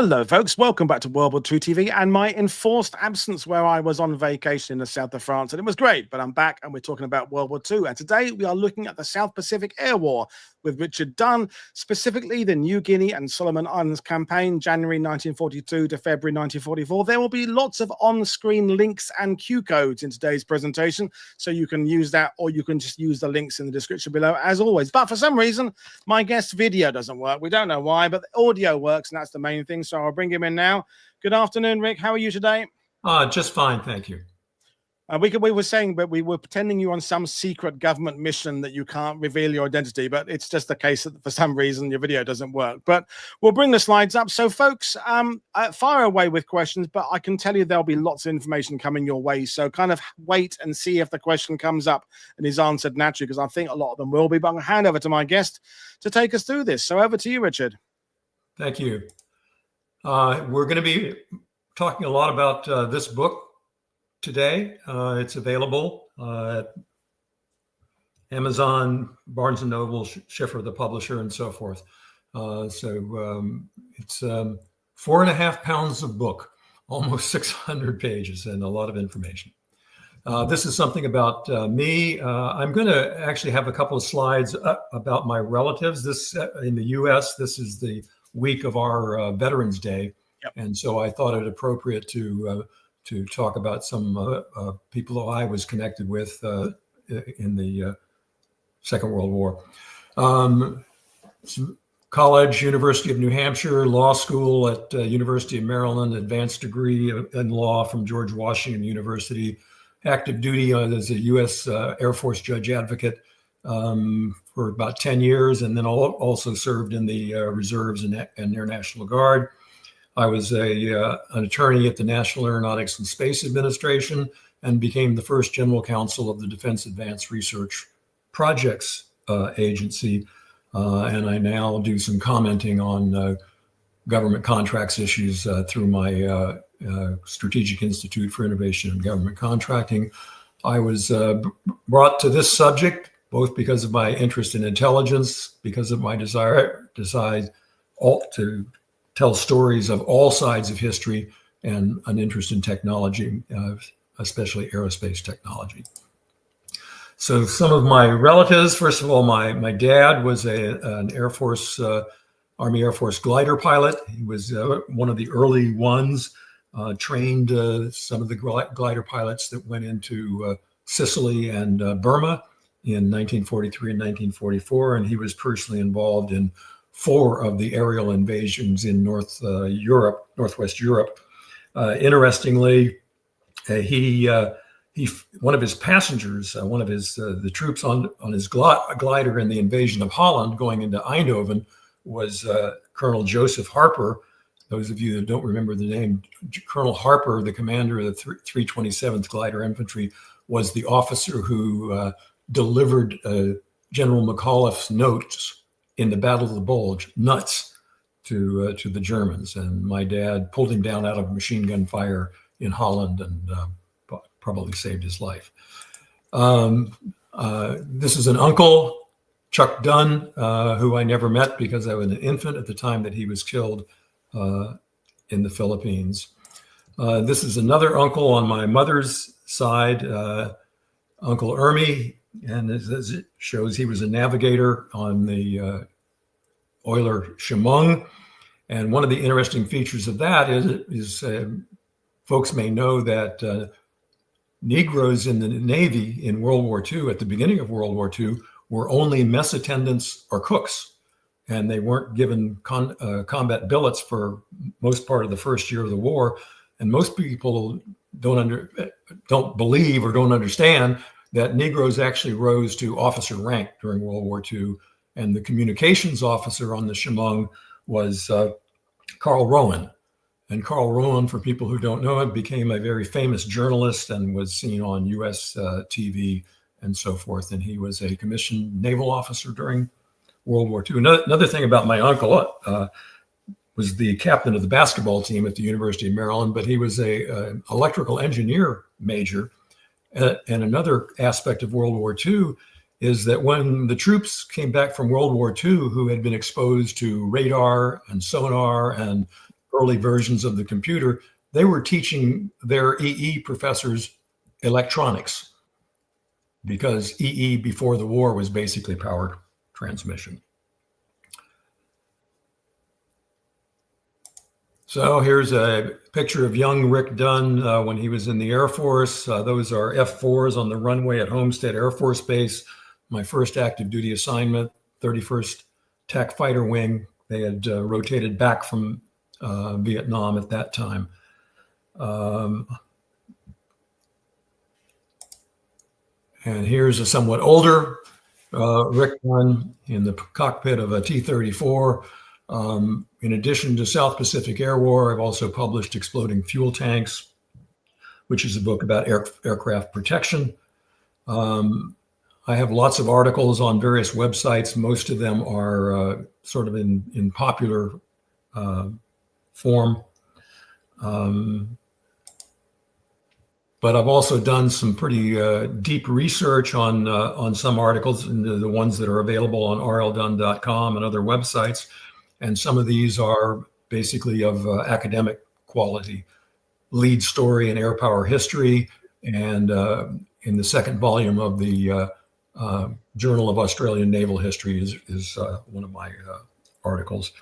Hello, folks. Welcome back to World War II TV and my enforced absence where I was on vacation in the south of France. And it was great, but I'm back and we're talking about World War II. And today we are looking at the South Pacific Air War with Richard Dunn, specifically the New Guinea and Solomon Islands campaign, January 1942 to February 1944. There will be lots of on-screen links and Q codes in today's presentation, so you can use that or you can just use the links in the description below as always. But for some reason, my guest video doesn't work. We don't know why, but the audio works and that's the main thing. So I'll bring him in now. Good afternoon, Rick. How are you today? Just fine, thank you. We were saying that we were pretending you're on some secret government mission that you can't reveal your identity, but it's just the case that for some reason your video doesn't work. But we'll bring the slides up. So folks, fire away with questions, but I can tell you there'll be lots of information coming your way. So kind of wait and see if the question comes up and is answered naturally, because I think a lot of them will be. But I'm going to hand over to my guest to take us through this. So over to you, Richard. Thank you. We're going to be talking a lot about this book today. It's available at Amazon, Barnes & Noble, Schiffer, the publisher, and so forth. It's 4.5 pounds of book, almost 600 pages, and a lot of information. This is something about me. I'm going to actually have a couple of slides about my relatives. This in the U.S., this is the week of our Veterans Day. Yep. And so I thought it appropriate to talk about some people who I was connected with in the Second World War. College, University of New Hampshire, law school at University of Maryland, advanced degree in law from George Washington University, active duty as a U.S. Air Force judge advocate for about 10 years, and then also served in the reserves and Air National Guard. I was an attorney at the National Aeronautics and Space Administration and became the first general counsel of the Defense Advanced Research Projects Agency. And I now do some commenting on government contracts issues through my Strategic Institute for Innovation and Government Contracting. I was brought to this subject both because of my interest in intelligence, because of my desire to tell stories of all sides of history, and an interest in technology, especially aerospace technology. So some of my relatives, first of all, my dad was an Air Force, Army Air Force glider pilot. He was one of the early ones, trained some of the glider pilots that went into Sicily and Burma in 1943 and 1944, and he was personally involved in 4 of the aerial invasions in Northwest Europe. Interestingly, one of his passengers, one of his the troops on his glider in the invasion of Holland going into Eindhoven was Colonel Joseph Harper. Those of you that don't remember the name, Colonel Harper, the commander of the 327th Glider Infantry, was the officer who delivered General McAuliffe's notes in the Battle of the Bulge, nuts, to the Germans. And my dad pulled him down out of machine gun fire in Holland and probably saved his life. This is an uncle, Chuck Dunn, who I never met because I was an infant at the time that he was killed in the Philippines. This is another uncle on my mother's side, Uncle Ermy. And as it shows, he was a navigator on the Euler Chemung. And one of the interesting features of that is folks may know that Negroes in the Navy in World War II, at the beginning of World War II, were only mess attendants or cooks. And they weren't given combat billets for most part of the first year of the war. And most people don't believe or don't understand that Negroes actually rose to officer rank during World War II. And the communications officer on the Chemung was Carl Rowan. And Carl Rowan, for people who don't know it, became a very famous journalist and was seen on US TV and so forth. And he was a commissioned naval officer during World War II. Another thing about my uncle was the captain of the basketball team at the University of Maryland, but he was an electrical engineer major. And another aspect of World War II is that when the troops came back from World War II, who had been exposed to radar and sonar and early versions of the computer, they were teaching their EE professors electronics, because EE before the war was basically power transmission. So here's a picture of young Rick Dunn when he was in the Air Force. Those are F-4s on the runway at Homestead Air Force Base. My first active duty assignment, 31st TAC Fighter Wing. They had rotated back from Vietnam at that time. And here's a somewhat older Rick Dunn in the cockpit of a T-34. In addition to South Pacific Air War, I've also published Exploding Fuel Tanks, which is a book about aircraft protection. I have lots of articles on various websites. Most of them are sort of in popular form. But I've also done some pretty deep research on some articles, and the ones that are available on rldunn.com and other websites. And some of these are basically of academic quality. Lead story in air power history, and in the second volume of the Journal of Australian Naval History is one of my articles.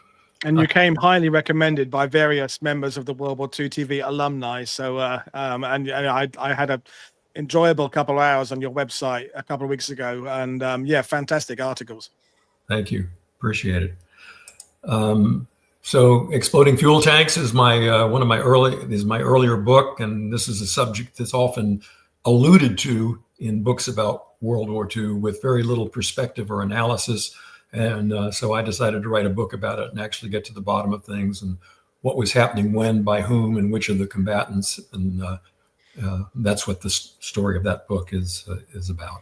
And you came highly recommended by various members of the World War II TV alumni. So, and I had a enjoyable couple of hours on your website a couple of weeks ago, and yeah, fantastic articles. Thank you, appreciate it. So, Exploding Fuel Tanks is my my earlier book, and this is a subject that's often alluded to in books about World War II with very little perspective or analysis. And so I decided to write a book about it and actually get to the bottom of things and what was happening when, by whom, and which of the combatants. And that's what the story of that book is about.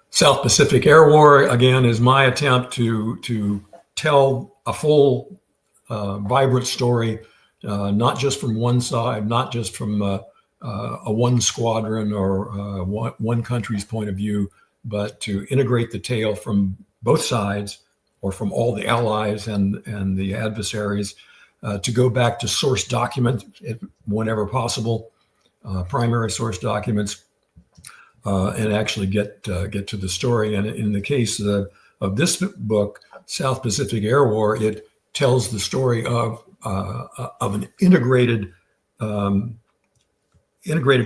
South Pacific Air War, again, is my attempt to tell a full, vibrant story, not just from one side, not just from a one squadron or one country's point of view, but to integrate the tale from both sides, or from all the allies and the adversaries, to go back to source documents whenever possible, primary source documents, and actually get to the story. And in the case of this book, South Pacific Air War, it tells the story of an integrated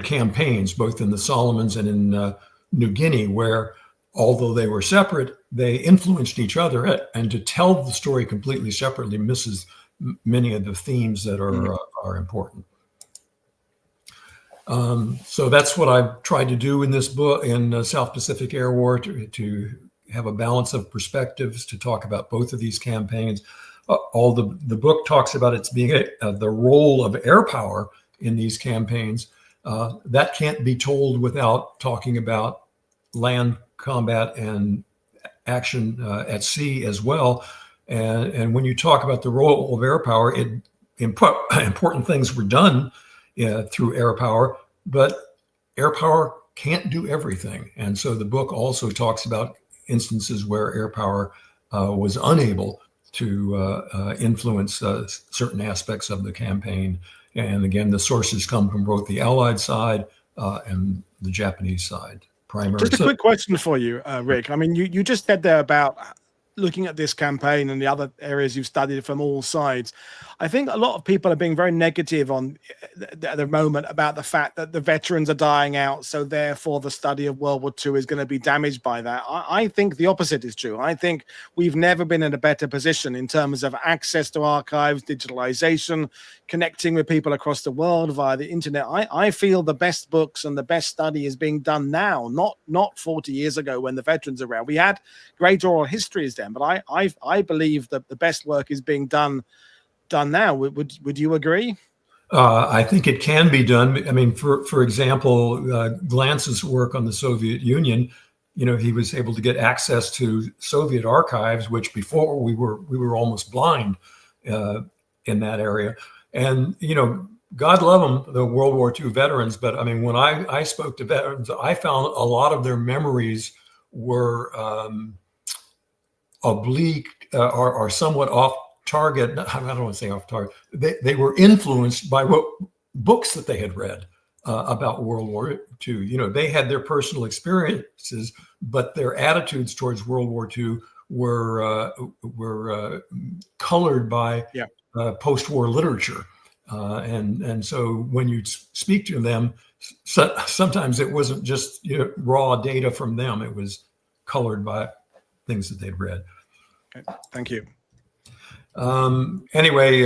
campaigns, both in the Solomons and in New Guinea, where although they were separate, they influenced each other. And to tell the story completely separately misses many of the themes that are important. So that's what I've tried to do in this book, in South Pacific Air War, to have a balance of perspectives, to talk about both of these campaigns. The book talks about its being the role of air power in these campaigns. That can't be told without talking about land combat and action at sea as well. And when you talk about the role of air power, important things were done through air power, but air power can't do everything. And so the book also talks about instances where air power was unable to influence certain aspects of the campaign. And again, the sources come from both the Allied side and the Japanese side. Just a quick question for you, Rick. I mean, you just said there about looking at this campaign and the other areas you've studied from all sides. I think a lot of people are being very negative at the moment about the fact that the veterans are dying out, so therefore the study of World War II is going to be damaged by that. I think the opposite is true. I think we've never been in a better position in terms of access to archives, digitalization, connecting with people across the world via the internet. I feel the best books and the best study is being done now, not 40 years ago when the veterans are around. We had great oral histories then, but I believe that the best work is being done now. Would you agree? I think it can be done. I mean, for example, Glantz's work on the Soviet Union, he was able to get access to Soviet archives, which before we were almost blind in that area. And, God love them, the World War II veterans. But I mean, when I spoke to veterans, I found a lot of their memories were oblique or somewhat target. I don't want to say off target. They were influenced by what books that they had read about World War II. You know, they had their personal experiences, but their attitudes towards World War II were colored by post-war literature. And so when you speak to them, sometimes it wasn't just raw data from them. It was colored by things that they'd read. Okay, thank you. Anyway,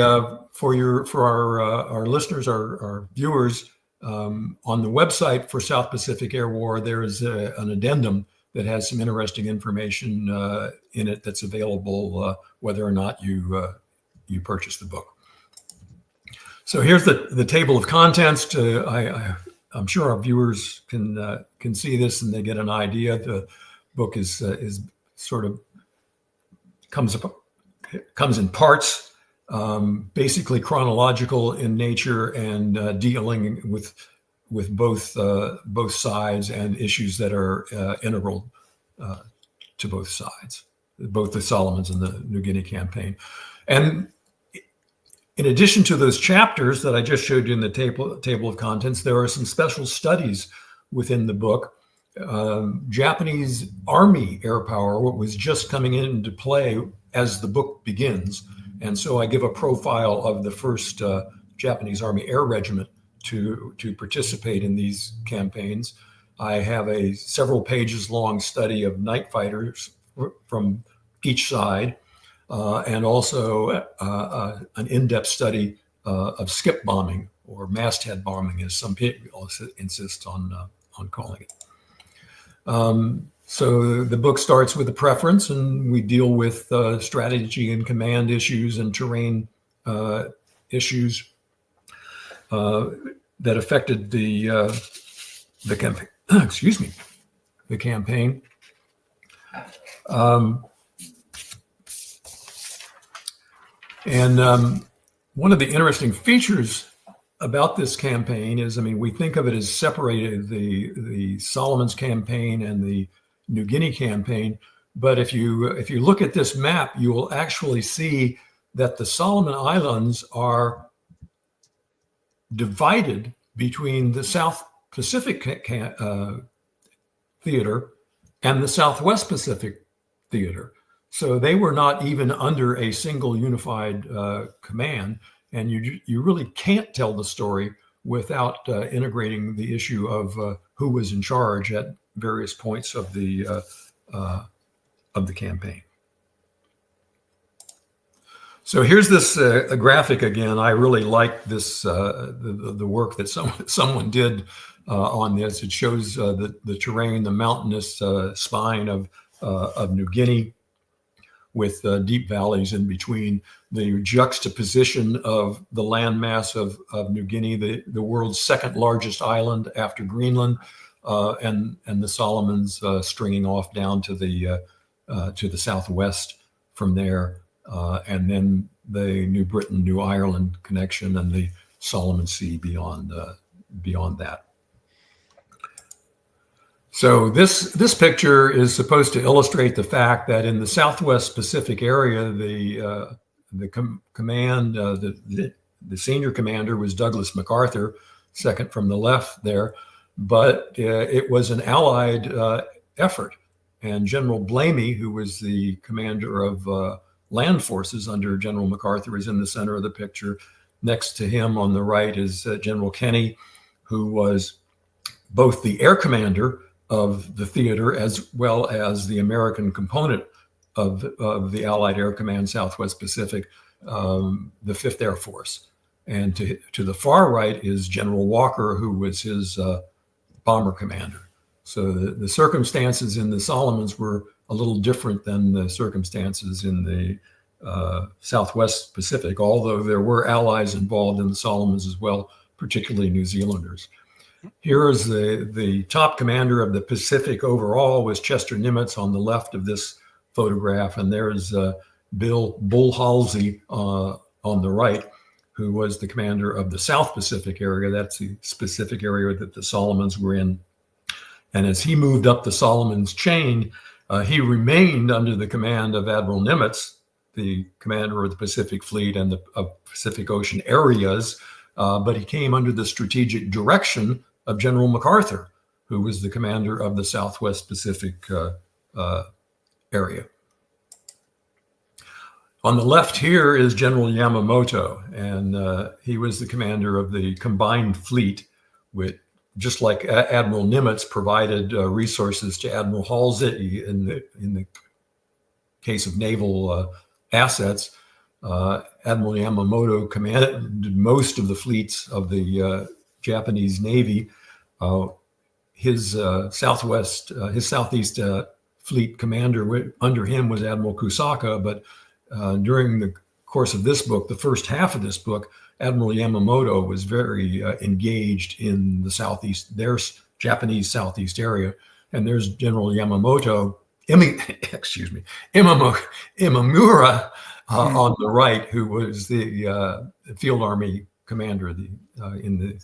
for our listeners, our viewers, on the website for South Pacific Air War, there is an addendum that has some interesting information in it that's available whether or not you purchase the book. So here's the table of contents. I'm sure our viewers can see this and they get an idea. The book is sort of comes in parts, basically chronological in nature and dealing with both sides and issues that are integral to both sides, both the Solomons and the New Guinea campaign. And in addition to those chapters that I just showed you in the table of contents, there are some special studies within the book. Japanese Army air power was just coming into play as the book begins. And so I give a profile of the first Japanese Army Air Regiment to participate in these campaigns. I have a several pages long study of night fighters from each side, and also an in-depth study of skip bombing, or masthead bombing, as some people insist on calling it. So the book starts with a preference, and we deal with strategy and command issues and terrain issues that affected the campaign. Excuse me, the campaign. One of the interesting features about this campaign is, I mean, we think of it as separated, the Solomons campaign and the New Guinea campaign. But if you look at this map, you will actually see that the Solomon Islands are divided between the South Pacific Theater and the Southwest Pacific Theater. So they were not even under a single unified command. And you really can't tell the story without integrating the issue of who was in charge at various points of the campaign. So here's this graphic again. I really like this the work that someone did on this. It shows the terrain, the mountainous spine of New Guinea, with deep valleys in between, the juxtaposition of the landmass of New Guinea, the world's second largest island after Greenland, and the Solomons stringing off down to the southwest from there, and then the New Britain, New Ireland connection, and the Solomon Sea beyond that. So this picture is supposed to illustrate the fact that in the Southwest Pacific area, the senior commander was Douglas MacArthur, second from the left there, but it was an Allied effort. And General Blamey, who was the commander of land forces under General MacArthur, is in the center of the picture. Next to him on the right is General Kenny, who was both the air commander of the theater as well as the American component of the Allied Air Command Southwest Pacific, the 5th Air Force. And to the far right is General Walker, who was his bomber commander. So the circumstances in the Solomons were a little different than the circumstances in the Southwest Pacific, although there were allies involved in the Solomons as well, particularly New Zealanders. Here is the top commander of the Pacific overall was Chester Nimitz on the left of this photograph, and there's Bill Bull Halsey on the right, who was the commander of the South Pacific area. That's the specific area that the Solomons were in. And as he moved up the Solomons chain, he remained under the command of Admiral Nimitz the commander of the Pacific Fleet and the Pacific Ocean areas, but he came under the strategic direction of General MacArthur, who was the commander of the Southwest Pacific area. On the left here is General Yamamoto, and he was the commander of the combined fleet, which, just like Admiral Nimitz, provided resources to Admiral Halsey in the case of naval assets. Admiral Yamamoto commanded most of the fleets of the Japanese Navy. His southeast fleet commander under him was Admiral Kusaka, but during the course of this book, the first half of this book, Admiral Yamamoto was very engaged in the southeast, there's Japanese southeast area, and there's General Yamamoto, Imamura on the right, who was the field army commander in the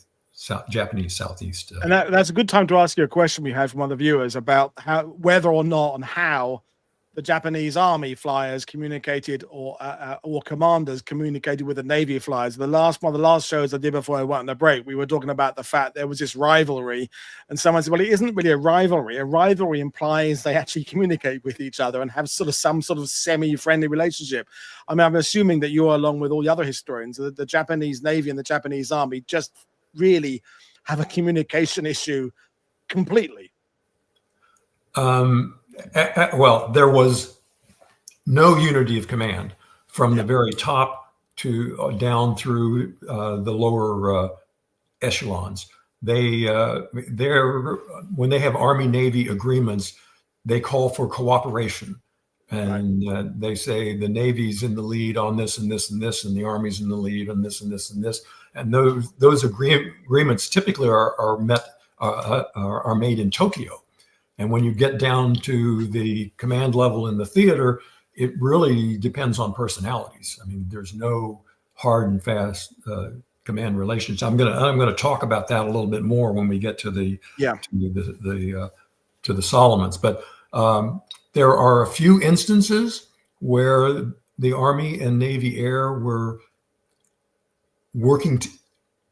Japanese southeast. And that's a good time to ask you a question we had from one of the viewers about whether or not and how the Japanese army flyers communicated or commanders communicated with the Navy flyers. One of the last shows I did before I went on the break, we were talking about the fact there was this rivalry, and someone said, well, it isn't really a rivalry. A rivalry implies they actually communicate with each other and have some sort of semi-friendly relationship. I mean, I'm assuming that you, along with all the other historians, the Japanese Navy and the Japanese Army just really have a communication issue completely. Well, there was no unity of command from the very top to down through the lower echelons. When they have Army-Navy agreements, they call for cooperation. And they say the Navy's in the lead on this and this and this, and the Army's in the lead on this and this and this. And those agreements typically are made in Tokyo. And when you get down to the command level in the theater, it really depends on personalities. I mean, there's no hard and fast command relations. I'm gonna talk about that a little bit more when we get to the Solomons. But there are a few instances where the Army and Navy Air were working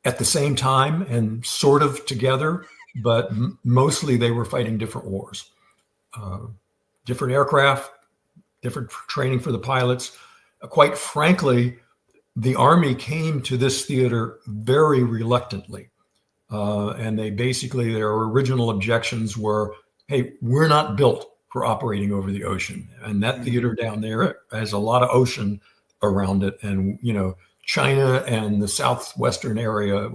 at the same time and sort of together, but mostly they were fighting different wars. Different aircraft, different training for the pilots. Quite frankly, the Army came to this theater very reluctantly. And their original objections were, hey, we're not built for operating over the ocean. And that theater down there has a lot of ocean around it. And, China and the southwestern area,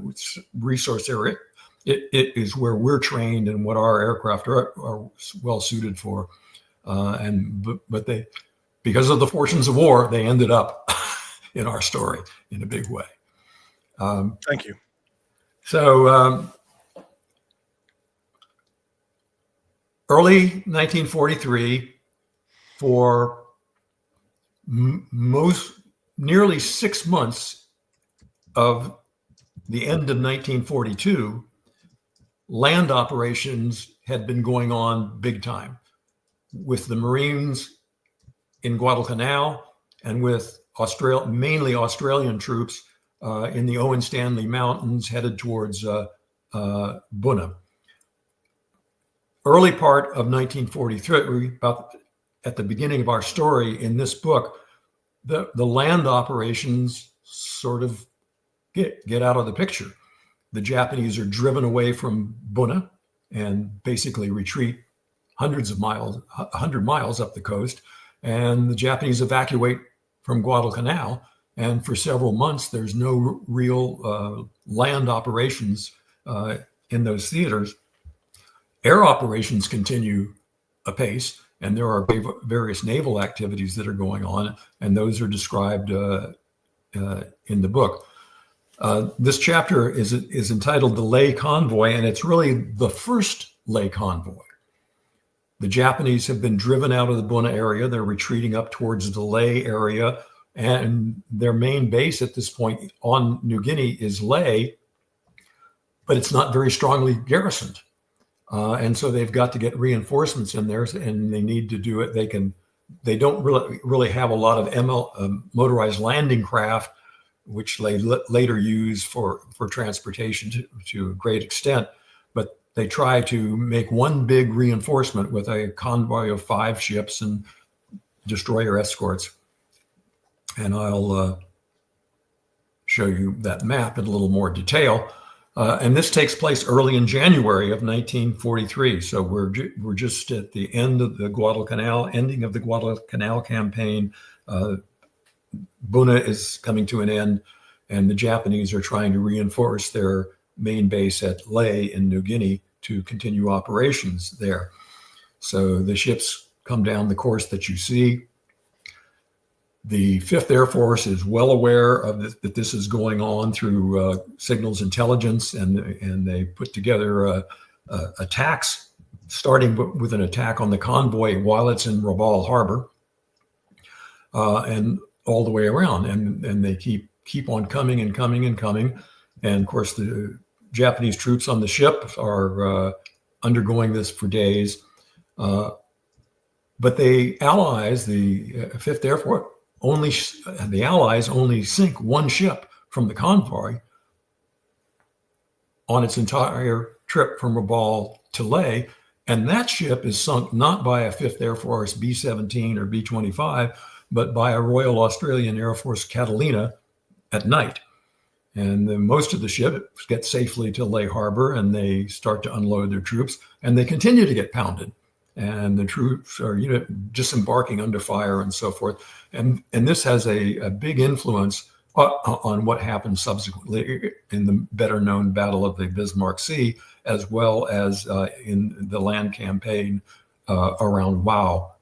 resource area, it is where we're trained and what our aircraft are well suited for. But they, because of the fortunes of war, they ended up in our story in a big way. Thank you. So early 1943, for nearly 6 months of the end of 1942, land operations had been going on big time with the Marines in Guadalcanal and with mainly Australian troops in the Owen Stanley Mountains headed towards Buna. Early part of 1943, about at the beginning of our story in this book, the land operations sort of get out of the picture. The Japanese are driven away from Buna and basically retreat 100 miles up the coast. And the Japanese evacuate from Guadalcanal. And for several months, there's no real land operations in those theaters. Air operations continue apace, and there are various naval activities that are going on, and those are described in the book. This chapter is entitled The Ley Convoy, and it's really the first Ley Convoy. The Japanese have been driven out of the Buna area. They're retreating up towards the Ley area, and their main base at this point on New Guinea is Ley, but it's not very strongly garrisoned. And so they've got to get reinforcements in there, and they need to do it. They can they don't really have a lot of motorized landing craft, which they later use for transportation to a great extent. But they try to make one big reinforcement with a convoy of 5 ships and destroyer escorts. And I'll show you that map in a little more detail. And this takes place early in January of 1943. So we're just at the end of the Guadalcanal, ending of the Guadalcanal campaign. Buna is coming to an end, and the Japanese are trying to reinforce their main base at Lae in New Guinea to continue operations there. So the ships come down the course that you see. The 5th Air Force is well aware of that this is going on through signals intelligence, and they put together attacks, starting with an attack on the convoy while it's in Rabaul Harbor, and all the way around. And they keep on coming and coming and coming. And of course, the Japanese troops on the ship are undergoing this for days. But the Allies, the 5th Air Force, the Allies only sink 1 ship from the convoy on its entire trip from Rabaul to Lae, and that ship is sunk not by a 5th Air Force B-17 or B-25, but by a Royal Australian Air Force Catalina at night. And most of the ships get safely to Lae Harbor, and they start to unload their troops, and they continue to get pounded. And the troops are, disembarking under fire and so forth. And this has a big influence on what happened subsequently in the better known Battle of the Bismarck Sea, as well as in the land campaign around Wau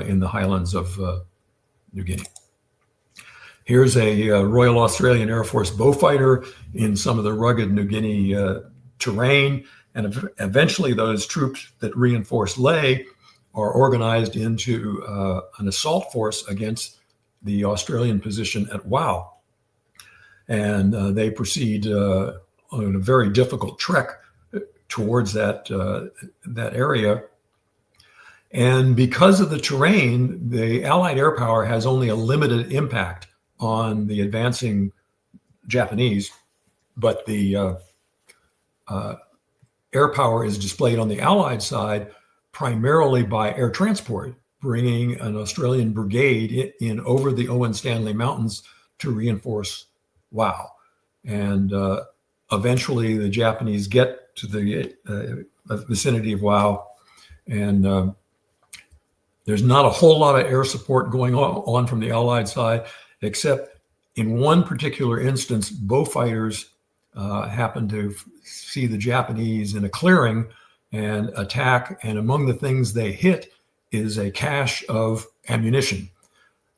in the highlands of New Guinea. Here's a Royal Australian Air Force Beaufighter in some of the rugged New Guinea terrain. And eventually those troops that reinforce Lae are organized into an assault force against the Australian position at Wau. And they proceed on a very difficult trek towards that area. And because of the terrain, the Allied air power has only a limited impact on the advancing Japanese, but the air power is displayed on the Allied side primarily by air transport, bringing an Australian brigade in over the Owen Stanley Mountains to reinforce Wau. And eventually the Japanese get to the vicinity of Wau, and there's not a whole lot of air support going on from the Allied side, except in one particular instance, Beaufighters happened to see the Japanese in a clearing and attack. And among the things they hit is a cache of ammunition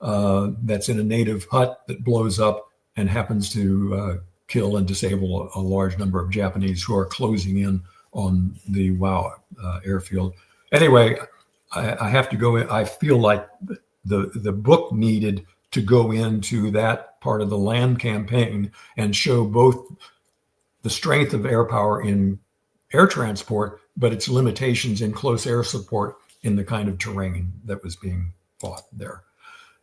that's in a native hut that blows up and happens to kill and disable a large number of Japanese who are closing in on the Wau airfield. Anyway, I have to go in. I feel like the book needed to go into that part of the land campaign and show both the strength of air power in air transport, but its limitations in close air support in the kind of terrain that was being fought there.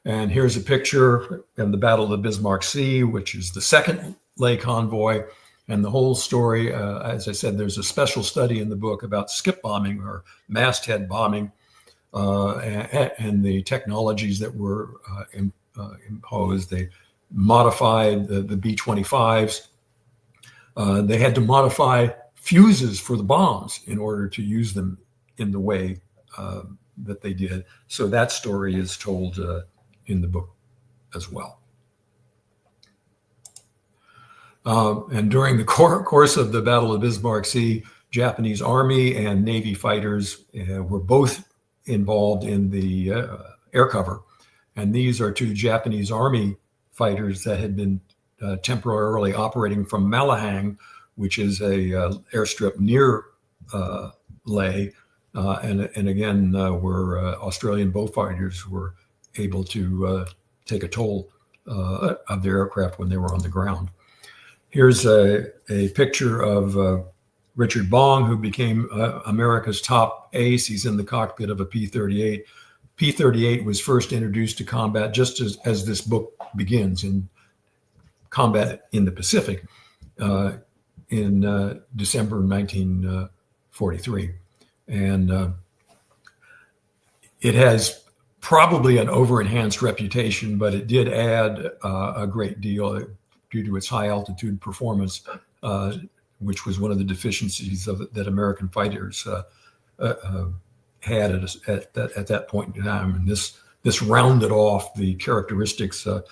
And here's a picture of the Battle of the Bismarck Sea, which is the second Lae convoy. And the whole story, as I said, there's a special study in the book about skip bombing or masthead bombing and the technologies that were imposed. They modified the B-25s. They had to modify fuses for the bombs in order to use them in the way that they did. So that story is told in the book as well. And during the course of the Battle of the Bismarck Sea, Japanese Army and Navy fighters were both involved in the air cover. And these are 2 Japanese Army fighters that had been temporarily operating from Malahang, which is a airstrip near Lae. And again, where Australian Beaufighters were able to take a toll of their aircraft when they were on the ground. Here's a picture of Richard Bong, who became America's top ace. He's in the cockpit of a P-38 P-38 was first introduced to combat just as this book begins, in combat in the Pacific in December 1943. And it has probably an over-enhanced reputation, but it did add a great deal due to its high-altitude performance, which was one of the deficiencies that American fighters had at that point in time. And this rounded off the characteristics that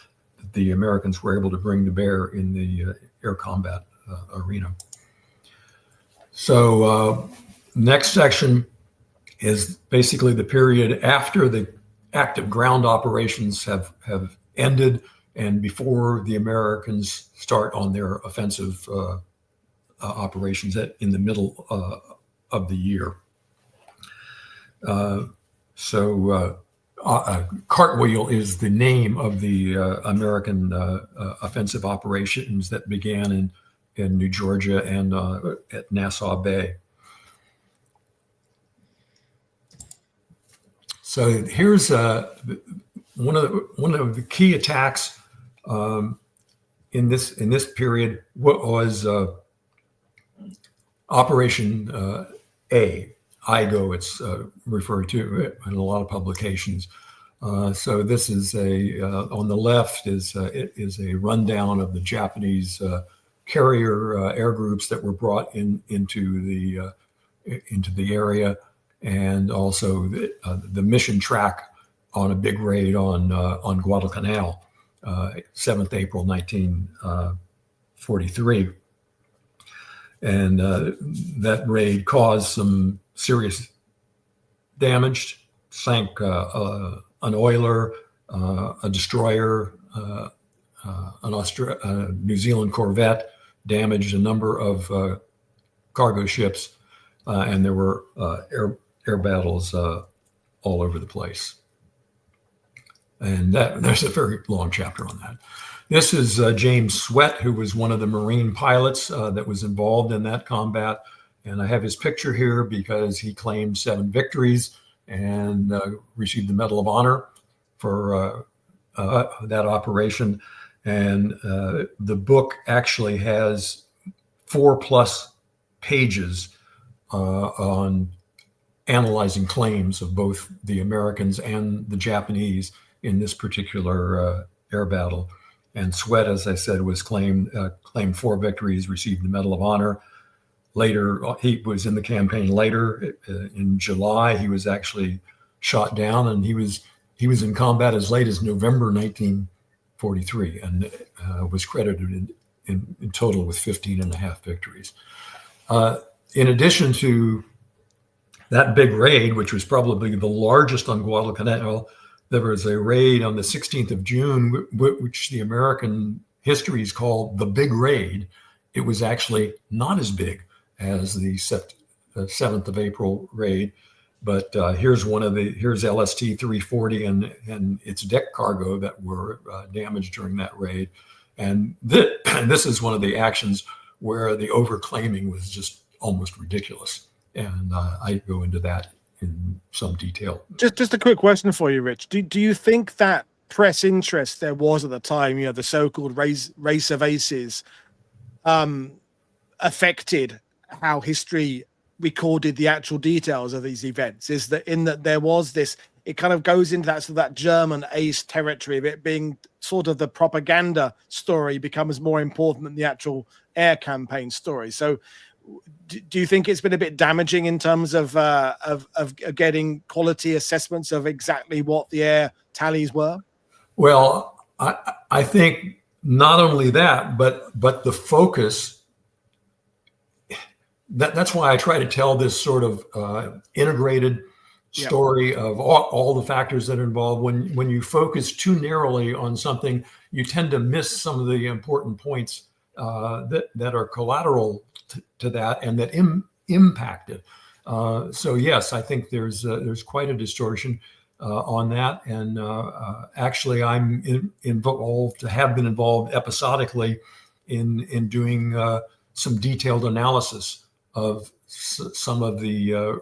the Americans were able to bring to bear in the air combat arena. So next section is basically the period after the active ground operations have ended and before the Americans start on their offensive operations in the middle of the year. Cartwheel is the name of the American offensive operations that began in New Georgia and at Nassau Bay. So here's one of the key attacks in this period. What was Operation A? IGO, it's referred to in a lot of publications. So this is on the left is a rundown of the Japanese carrier air groups that were brought into the area, and also the mission track on a big raid on Guadalcanal, 7th April 1943. And that raid caused some serious damage, sank an oiler, a destroyer, a New Zealand corvette, damaged a number of cargo ships, and there were air battles all over the place. And there's a very long chapter on that. This is James Sweat, who was one of the Marine pilots that was involved in that combat. And I have his picture here because he claimed 7 victories and received the Medal of Honor for that operation. And the book actually has 4+ pages on analyzing claims of both the Americans and the Japanese in this particular air battle. And Sweat, as I said, was claimed 4 victories, received the Medal of Honor. Later, he was in the campaign later. In July, he was actually shot down, and he was in combat as late as November 1943, and was credited in total with 15.5 victories. In addition to that big raid, which was probably the largest on Guadalcanal, there was a raid on the 16th of June, which the American histories called the Big Raid. It was actually not as big as the 7th of April raid, but here's LST 340 and its deck cargo that were damaged during that raid. And this is one of the actions where the overclaiming was just almost ridiculous. And I go into that in some detail. Just a quick question for you, Rich. Do you think that press interest there was at the time, the so-called race of aces, affected how history recorded the actual details of these events? Is that in that there was this, it kind of goes into that, so that German ace territory of it being sort of the propaganda story becomes more important than the actual air campaign story. So do you think it's been a bit damaging in terms of getting quality assessments of exactly what the air tallies were? Well, I think not only that, but the focus. That's why I try to tell this sort of integrated story of all the factors that are involved. When you focus too narrowly on something, you tend to miss some of the important points that are collateral to that and that impact it. So yes, I think there's quite a distortion on that. And actually, I'm have been involved episodically in doing some detailed analysis of some of the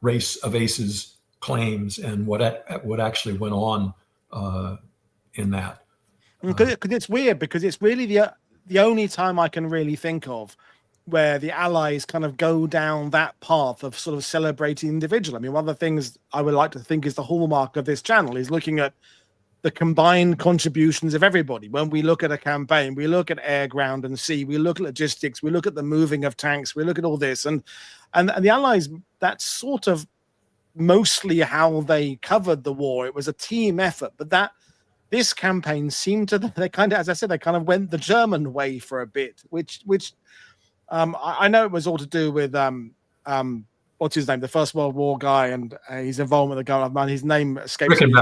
race of aces claims and what actually went on in that. Because it's weird, because it's really the only time I can really think of where the Allies kind of go down that path of sort of celebrating individual. I mean, one of the things I would like to think is the hallmark of this channel is looking at the combined contributions of everybody. When we look at a campaign, we look at air, ground, and sea. We look at logistics. We look at the moving of tanks. We look at all this, and the Allies. That's sort of mostly how they covered the war. It was a team effort, but this campaign seemed to, they kind of, as I said, they kind of went the German way for a bit, which I know it was all to do with what's his name, the First World War guy, and his involvement with the guy. His name escapes me.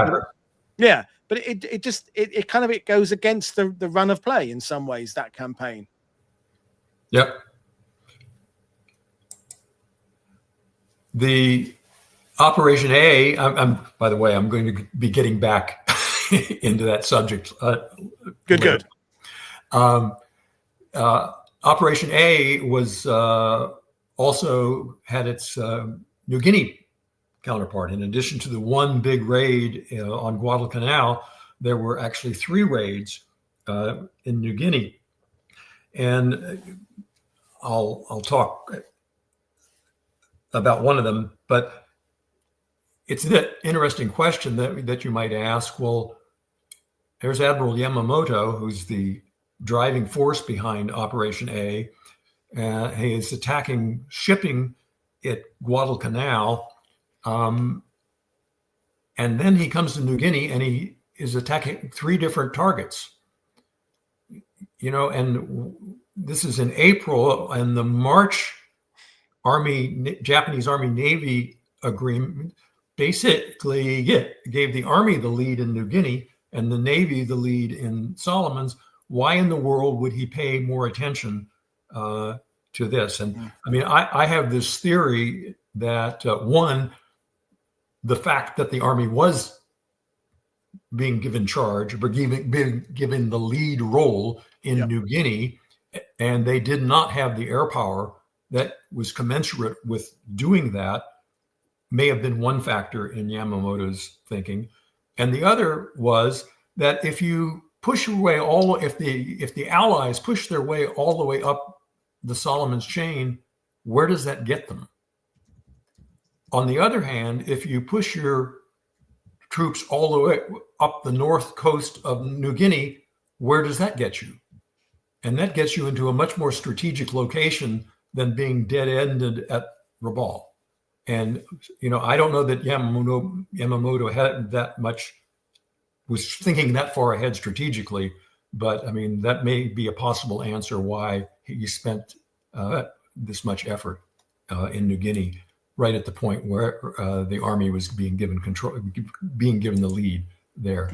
Yeah, but it kind of goes against the run of play in some ways, that campaign. Yep. The Operation A. By the way, I'm going to be getting back into that subject. Good. Operation A was also had its New Guinea counterpart. In addition to the one big raid on Guadalcanal, there were actually 3 raids in New Guinea, and I'll talk about one of them. But it's an interesting question that you might ask. Well, there's Admiral Yamamoto, who's the driving force behind Operation A. He is attacking shipping at Guadalcanal. And then he comes to New Guinea and he is attacking 3 different targets. And this is in April, and the March Japanese Army Navy agreement basically gave the Army the lead in New Guinea and the Navy the lead in Solomons. Why in the world would he pay more attention to this? And I mean, I have this theory that one, the fact that the Army was being given charge, or being given the lead role in New Guinea, and they did not have the air power that was commensurate with doing that, may have been one factor in Yamamoto's thinking. And the other was that if you push your way if the Allies push their way all the way up the Solomons chain, where does that get them? On the other hand, if you push your troops all the way up the north coast of New Guinea, where does that get you? And that gets you into a much more strategic location than being dead-ended at Rabaul. And, I don't know that Yamamoto had that much, was thinking that far ahead strategically, but I mean, that may be a possible answer why he spent this much effort in New Guinea, right at the point where the Army was being given the lead there.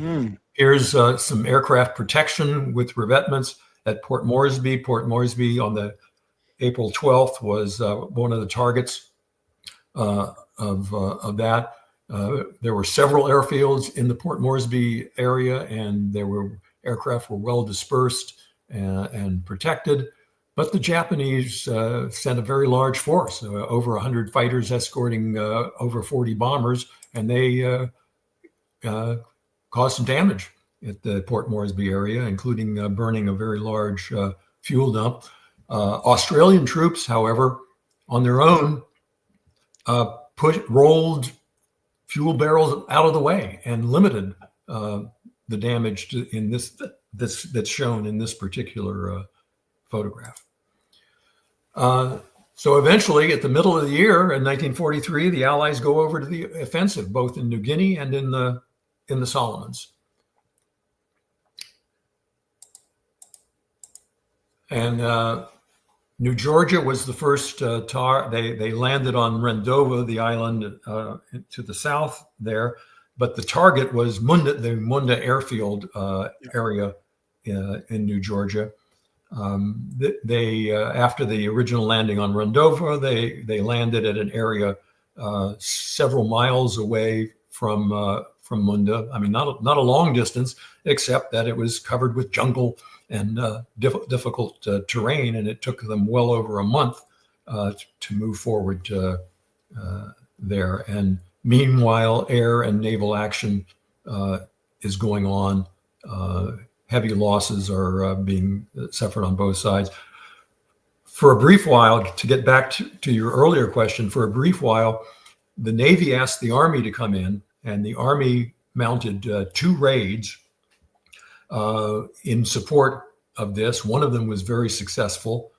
Here's some aircraft protection with revetments at Port Moresby. Port Moresby on the April 12th was one of the targets of that. There were several airfields in the Port Moresby area, and aircraft were well dispersed and protected. But the Japanese sent a very large force, over 100 fighters escorting over 40 bombers, and they caused some damage at the Port Moresby area, including burning a very large fuel dump. Australian troops, however, on their own, rolled fuel barrels out of the way and limited the damage in this that's shown in this particular photograph. So eventually, at the middle of the year in 1943, the Allies go over to the offensive, both in New Guinea and in the Solomons. And New Georgia was the first they landed on Rendova, the island to the south there, but the target was the Munda airfield area in New Georgia. They after the original landing on Rendova, they landed at an area several miles away from Munda. I mean, not a long distance, except that it was covered with jungle and difficult terrain, and it took them well over a month to move forward there. And Meanwhile, air and naval action is going on. Heavy losses are being suffered on both sides. For a brief while, to get back to your earlier question, for a brief while, the Navy asked the Army to come in, and the Army mounted 2 raids in support of this. One of them was very successful,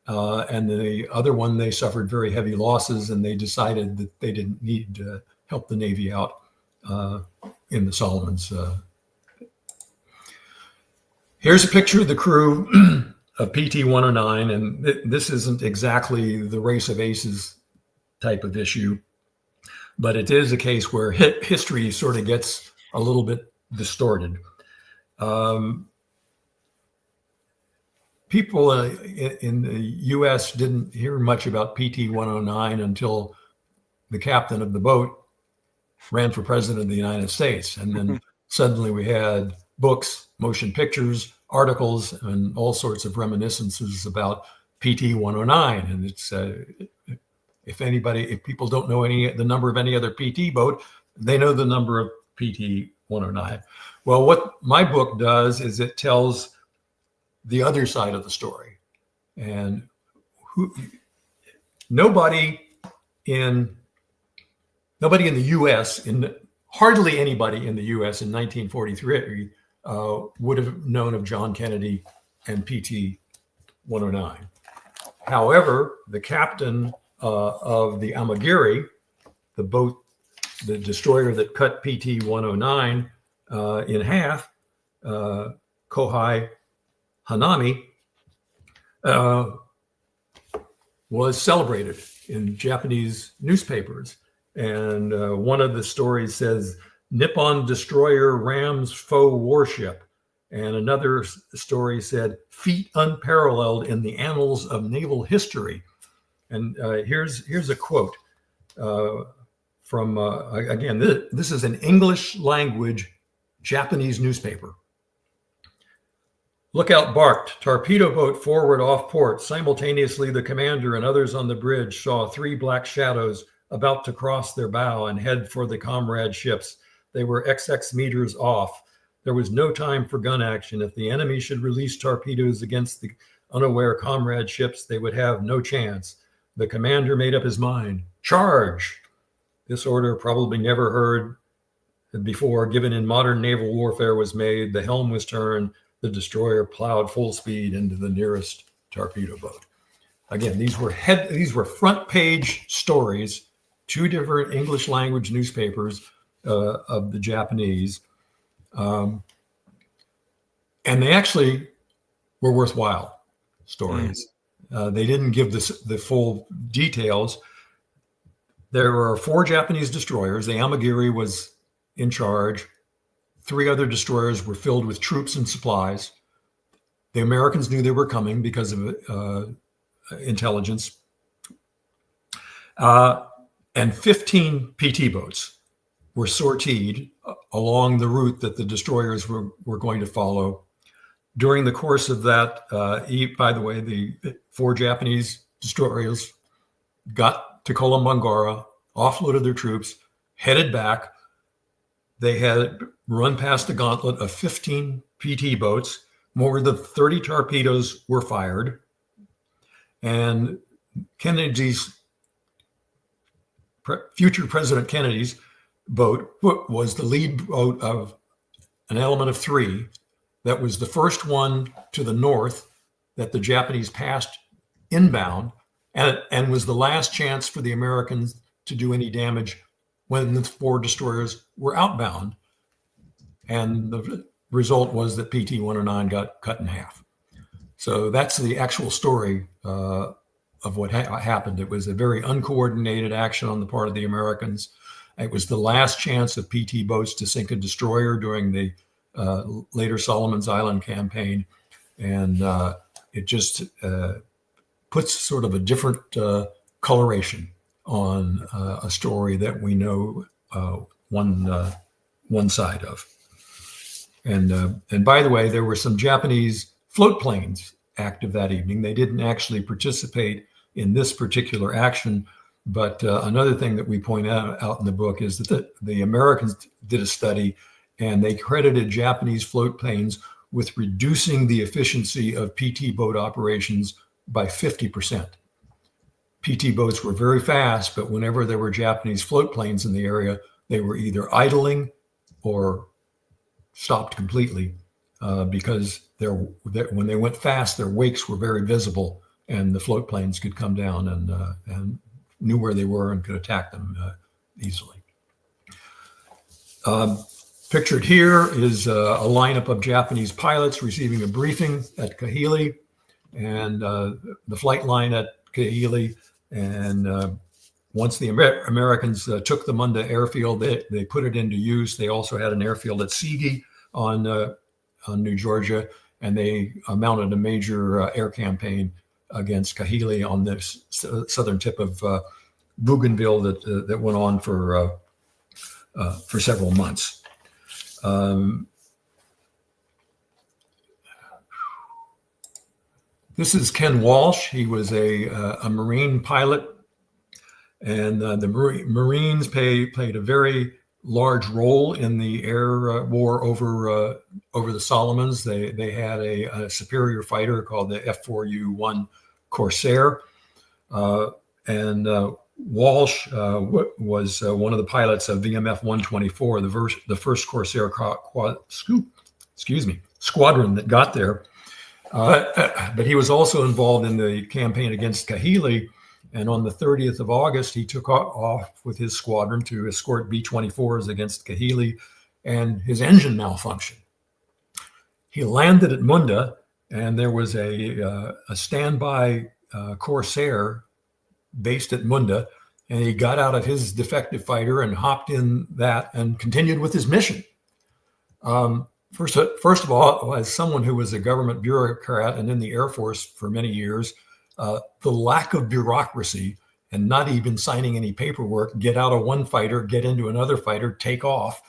and the other one, they suffered very heavy losses, and they decided that they didn't need to help the Navy out in the Solomons. Here's a picture of the crew of PT-109, and this isn't exactly the race of aces type of issue, but it is a case where history sort of gets a little bit distorted. People in the U.S. didn't hear much about PT-109 until the captain of the boat ran for president of the United States. And then suddenly we had books, motion pictures, articles, and all sorts of reminiscences about PT-109. And it's, if people don't know the number of any other PT boat, they know the number of PT-109. Well, what my book does is it tells the other side of the story. And nobody in the U.S., hardly anybody in the U.S. in 1943 would have known of John Kennedy and PT-109. However, the captain of the Amagiri, the destroyer that cut PT-109 in half, Kohei Hanami, was celebrated in Japanese newspapers. And one of the stories says, Nippon destroyer rams foe warship. And another story said, feat unparalleled in the annals of naval history. And here's a quote from, again, this is an English language Japanese newspaper. Lookout barked, torpedo boat forward off port. Simultaneously, the commander and others on the bridge saw 3 black shadows about to cross their bow and head for the comrade ships. They were XX meters off. There was no time for gun action. If the enemy should release torpedoes against the unaware comrade ships, they would have no chance. The commander made up his mind. Charge! This order, probably never heard before, given in modern naval warfare, was made. The helm was turned. The destroyer plowed full speed into the nearest torpedo boat. Again, these were front page stories, 2 different English language newspapers of the Japanese. And they actually were worthwhile stories. They didn't give the full details. There were 4 Japanese destroyers. The Amagiri was in charge. 3 other destroyers were filled with troops and supplies. The Americans knew they were coming because of intelligence. And 15 PT boats were sortied along the route that the destroyers were going to follow. During the course of that, by the way, the 4 Japanese destroyers got to Kolombangara, offloaded their troops, headed back. They had run past the gauntlet of 15 PT boats. More than 30 torpedoes were fired. And future President Kennedy's boat was the lead boat of an element of 3. That was the first one to the north that the Japanese passed inbound, and was the last chance for the Americans to do any damage when the 4 destroyers were outbound. And the result was that PT-109 got cut in half. So that's the actual story of what happened. It was a very uncoordinated action on the part of the Americans. It was the last chance of PT boats to sink a destroyer during the later Solomon Island campaign. And it just puts sort of a different coloration on a story that we know one side of. And by the way, there were some Japanese float planes active that evening. They didn't actually participate in this particular action, But another thing that we point out in the book is that the Americans did a study, and they credited Japanese float planes with reducing the efficiency of PT boat operations by 50%. PT boats were very fast, but whenever there were Japanese float planes in the area, they were either idling or stopped completely because when they went fast, their wakes were very visible, and the float planes could come down and knew where they were and could attack them easily. Pictured here is a lineup of Japanese pilots receiving a briefing at Kahili, and the flight line at Kahili. And once the Americans took the Munda airfield, they put it into use. They also had an airfield at Sigi on New Georgia, and they mounted a major air campaign against Kahili on the southern tip of Bougainville that went on for several months. This is Ken Walsh. He was a Marine pilot, and the Marines played a very large role in the air war over the Solomons. They had a superior fighter called the F4U-1 Corsair, and Walsh was one of the pilots of VMF 124, the first Corsair squadron that got there. But he was also involved in the campaign against Kahili, and on the 30th of August, he took off with his squadron to escort B-24s against Kahili, and his engine malfunctioned. He landed at Munda, and there was a standby Corsair based at Munda, and he got out of his defective fighter and hopped in that and continued with his mission. First of all, as someone who was a government bureaucrat and in the Air Force for many years, the lack of bureaucracy and not even signing any paperwork, get out of one fighter, get into another fighter, take off,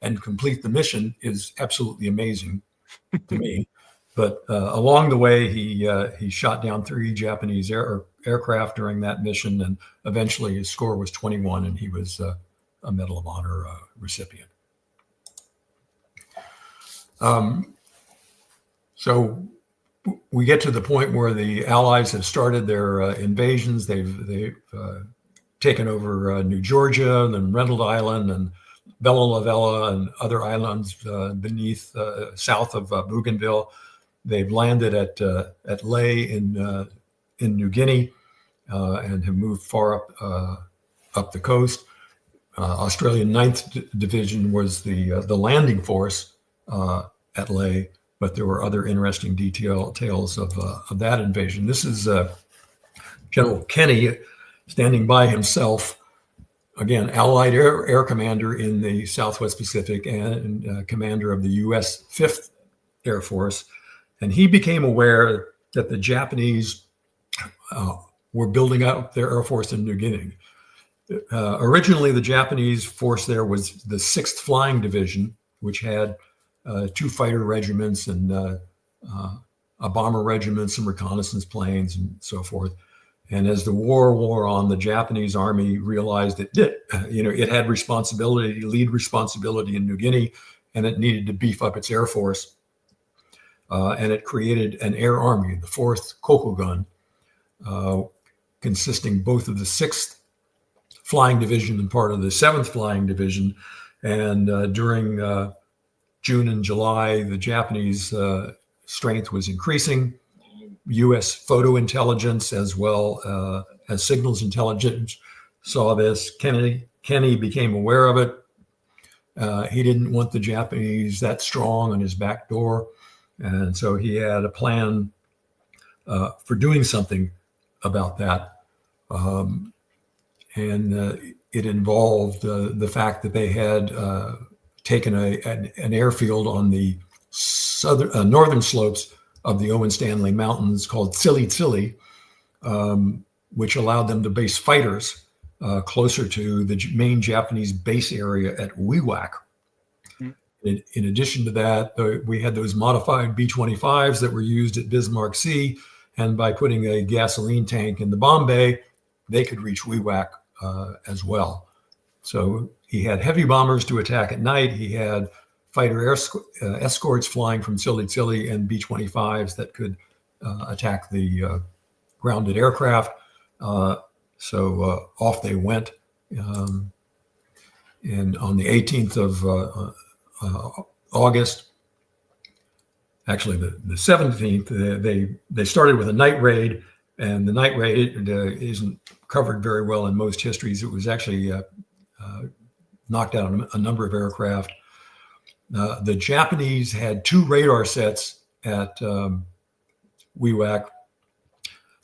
and complete the mission is absolutely amazing to me. But along the way, he shot down 3 Japanese aircraft during that mission, and eventually his score was 21, and he was a Medal of Honor recipient. So we get to the point where the Allies have started their invasions. They've taken over New Georgia, and then Reynolds Island, and Bella Lavella, and other islands beneath, south of Bougainville. They've landed at Ley in New Guinea and have moved far up the coast. Australian 9th Division was the landing force at Ley, but there were other interesting details of that invasion. This is General Kenny standing by himself, again, Allied air commander in the Southwest Pacific and commander of the U.S. 5th Air Force. And he became aware that the Japanese were building up their air force in New Guinea. Originally, the Japanese force there was the 6th Flying Division, which had 2 fighter regiments and a bomber regiment, some reconnaissance planes, and so forth. And as the war wore on, the Japanese army realized it had lead responsibility in New Guinea, and it needed to beef up its air force. And it created an air army, the 4th Kokugun, consisting both of the 6th Flying Division and part of the 7th Flying Division. And during June and July, the Japanese strength was increasing. U.S. photo intelligence as well as signals intelligence saw this. Kenny became aware of it. He didn't want the Japanese that strong on his back door. And so he had a plan for doing something about that. And it involved the fact that they had taken an airfield on the northern slopes of the Owen Stanley Mountains called Tsili Tsili, which allowed them to base fighters closer to the main Japanese base area at Wewak. In addition to that, we had those modified B-25s that were used at Bismarck Sea, and by putting a gasoline tank in the bomb bay, they could reach Wewak as well. So he had heavy bombers to attack at night. He had fighter escorts flying from Tsili Tsili and B-25s that could attack the grounded aircraft. So off they went. And on the 18th of August, actually the 17th, they started with a night raid, and the night raid isn't covered very well in most histories. It was actually knocked out a number of aircraft. The Japanese had 2 radar sets at Wewak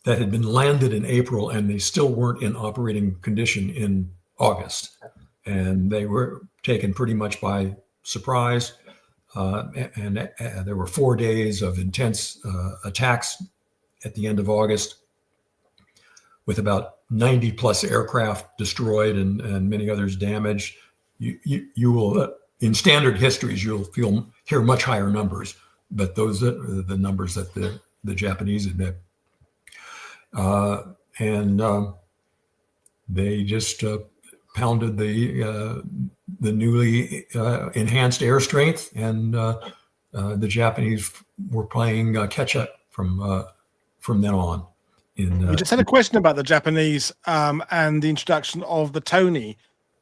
that had been landed in April, and they still weren't in operating condition in August. And they were taken pretty much by surprise. And there were 4 days of intense attacks at the end of August, with about 90 plus aircraft destroyed and many others damaged. You will, in standard histories, you'll hear much higher numbers, but those are the numbers that the Japanese admit. And they just pounded the newly enhanced air strength, and the Japanese were playing catch up from then on. We just had a question about the Japanese and the introduction of the Tony.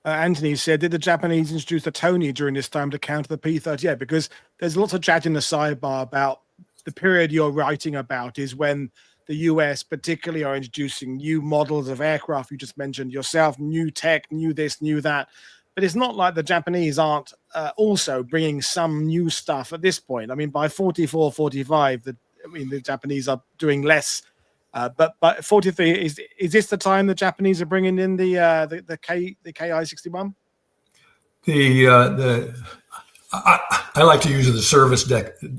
Anthony said, did the Japanese introduce the Tony during this time to counter the P-38? Because there's lots of chat in the sidebar about the period you're writing about is when the US particularly are introducing new models of aircraft. You just mentioned yourself, new tech, new this, new that. But it's not like the Japanese aren't also bringing some new stuff at this point. I mean, by 44, 45, the Japanese are doing less. But 43, is this the time the Japanese are bringing in the Ki-61? I like to use the service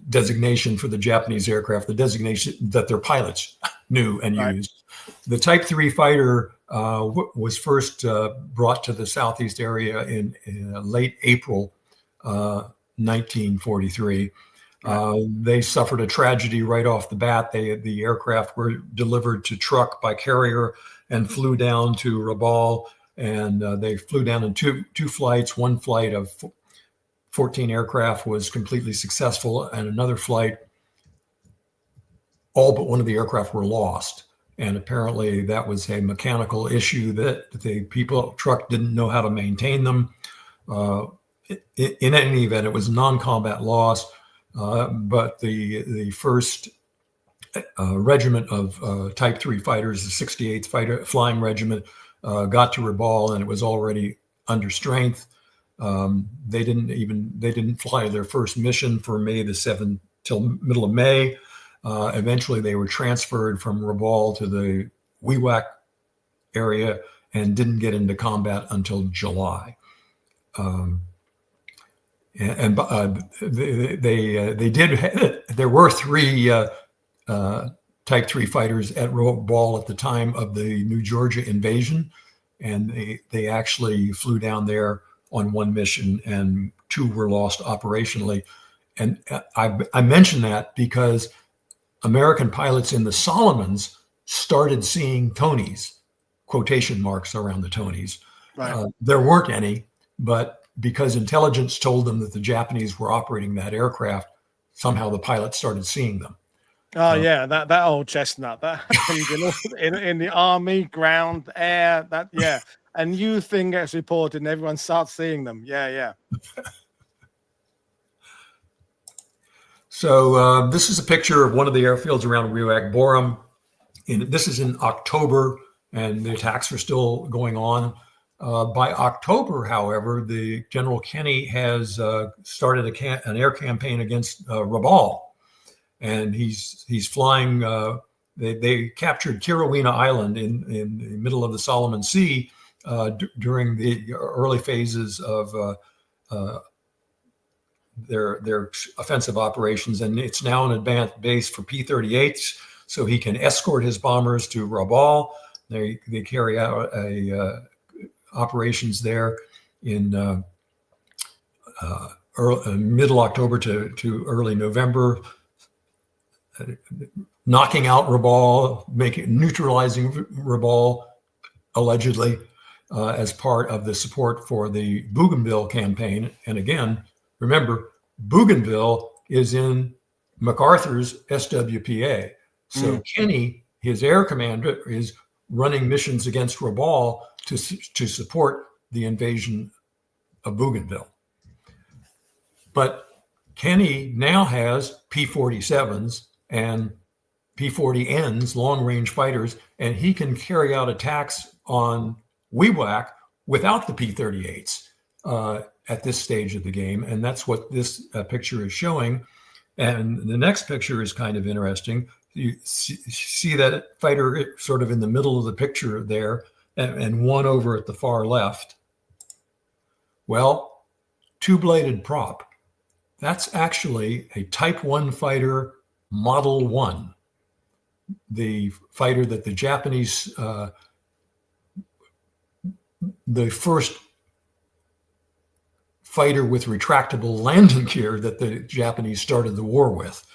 designation for the Japanese aircraft, the designation that their pilots knew and used. The Type 3 fighter was first brought to the southeast area in late April 1943. They suffered a tragedy right off the bat. The aircraft were delivered to truck by carrier and flew down to Rabaul, and they flew down in two flights. One flight of 14 aircraft was completely successful, and another flight, all but one of the aircraft were lost. And apparently that was a mechanical issue that the people at truck didn't know how to maintain them. In any event, it was a non-combat loss. But the first regiment of Type 3 fighters, the 68th Flying Regiment, got to Rabaul, and it was already under strength. They didn't fly their first mission for May the 7th till middle of May. Eventually, they were transferred from Rabaul to the Wewak area and didn't get into combat until July. And they did. There were 3 Type 3 fighters at Rabaul at the time of the New Georgia invasion, and they actually flew down there on one mission, and 2 were lost operationally. And I mention that because American pilots in the Solomons started seeing Tonys, quotation marks around the Tonys. Right. There weren't any, but because intelligence told them that the Japanese were operating that aircraft, somehow the pilots started seeing them. Oh, yeah, that old chestnut. That happened in the army, ground, air, a new thing gets reported and everyone starts seeing them. Yeah. So this is a picture of one of the airfields around Wewak Borum. This is in October, and the attacks are still going on. By October, however, the General Kenny has started an air campaign against Rabaul, and he's flying. They captured Kirawina Island in the middle of the Solomon Sea during the early phases of their offensive operations, and it's now an advanced base for P-38s, so he can escort his bombers to Rabaul. They carry out operations there in middle October to early November, knocking out Rabaul, neutralizing Rabaul, allegedly, as part of the support for the Bougainville campaign. And again, remember, Bougainville is in MacArthur's SWPA. So Kenny, his air commander, is running missions against Rabaul to support the invasion of Bougainville. But Kenny now has P-47s and P-40Ns, long-range fighters, and he can carry out attacks on Wewak without the P-38s at this stage of the game. And that's what this picture is showing. And the next picture is kind of interesting. You see that fighter sort of in the middle of the picture there, and one over at the far left. Well, two-bladed prop. That's actually a Type 1 fighter, Model 1. The fighter that the Japanese, the first fighter with retractable landing gear that the Japanese started the war with.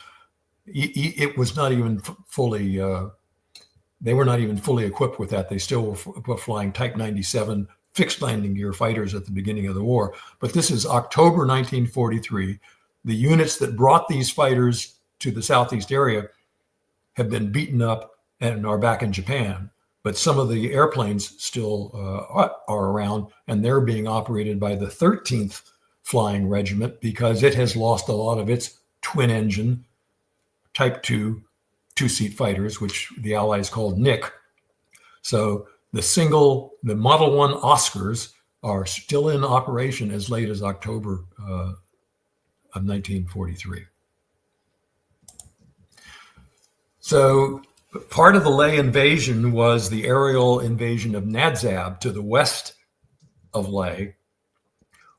It was not even fully, they were not even fully equipped with that. They still were flying Type 97 fixed landing gear fighters at the beginning of the war. But this is October 1943. The units that brought these fighters to the Southeast area have been beaten up and are back in Japan. But some of the airplanes still are around, and they're being operated by the 13th Flying Regiment because it has lost a lot of its twin engine Type 2 two-seat fighters, which the Allies called Nick. So the Model 1 Oscars are still in operation as late as October of 1943. So part of the Leh invasion was the aerial invasion of Nadzab to the west of Leh,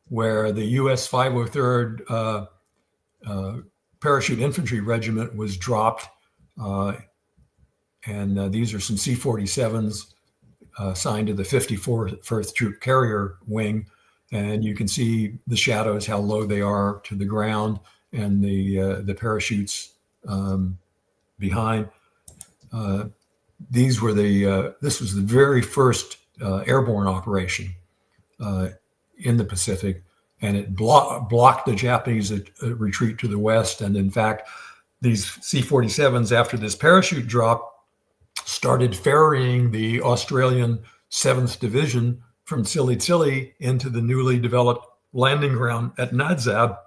where the U.S. 503rd Parachute Infantry Regiment was dropped. And these are some C-47s assigned to the 54th Troop Carrier Wing. And you can see the shadows, how low they are to the ground, and the parachutes behind. This was the very first airborne operation in the Pacific, and it blocked the Japanese retreat to the west. And in fact, these C-47s, after this parachute drop, started ferrying the Australian 7th Division from Tsili Tsili into the newly developed landing ground at Nadzab,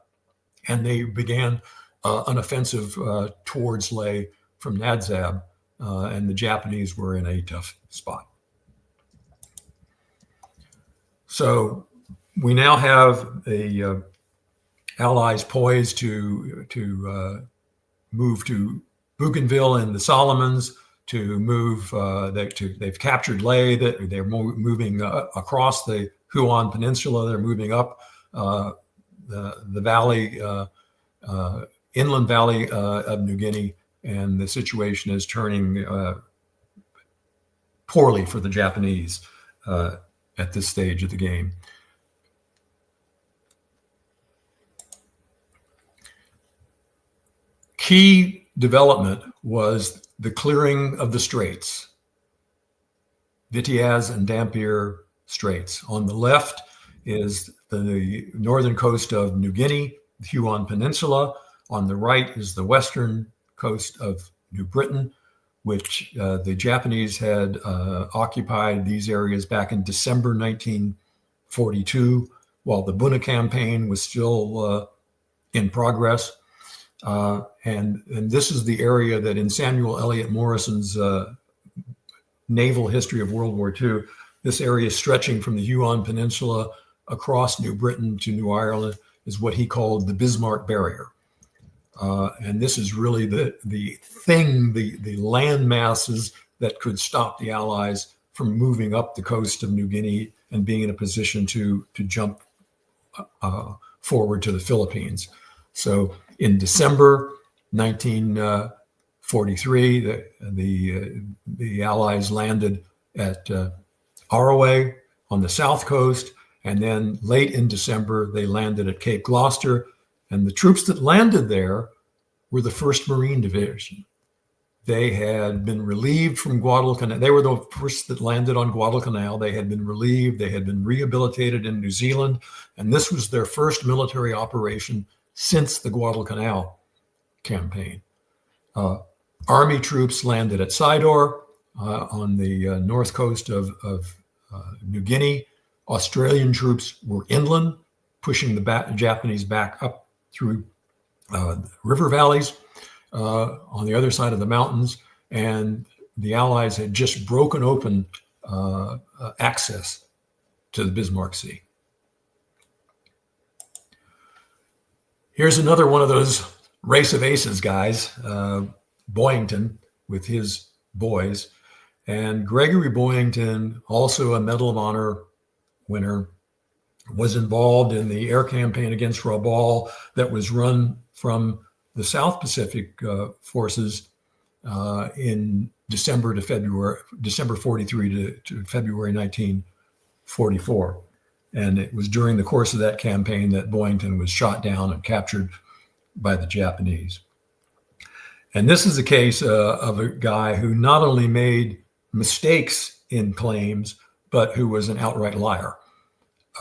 and they began an offensive towards Leh from Nadzab, and the Japanese were in a tough spot. So we now have the Allies poised to move to Bougainville and the Solomons, to move. They've captured Leh. They're moving across the Huon Peninsula. They're moving up the valley, inland valley of New Guinea, and the situation is turning poorly for the Japanese at this stage of the game. Key development was the clearing of the straits, Vitiaz and Dampier Straits. On the left is the northern coast of New Guinea, the Huon Peninsula. On the right is the western coast of New Britain, which the Japanese had occupied these areas back in December 1942, while the Buna campaign was still in progress. And this is the area that in Samuel Eliot Morrison's Naval History of World War II, this area stretching from the Huon Peninsula across New Britain to New Ireland is what he called the Bismarck Barrier. And this is really the land masses that could stop the Allies from moving up the coast of New Guinea and being in a position to jump forward to the Philippines. So in December 1943, the Allies landed at Araway on the south coast, and then late in December, they landed at Cape Gloucester, and the troops that landed there were the 1st Marine Division. They had been relieved from Guadalcanal. They were the first that landed on Guadalcanal. They had been relieved. They had been rehabilitated in New Zealand. And this was their first military operation since the Guadalcanal campaign. Army troops landed at Sidor on the north coast of New Guinea. Australian troops were inland, pushing the Japanese back up through river valleys on the other side of the mountains. And the Allies had just broken open access to the Bismarck Sea. Here's another one of those race of aces guys, Boyington with his boys. And Gregory Boyington, also a Medal of Honor winner, was involved in the air campaign against Rabaul that was run from the South Pacific forces in December 43 to February 1944. And it was during the course of that campaign that Boyington was shot down and captured by the Japanese. And this is a case of a guy who not only made mistakes in claims, but who was an outright liar.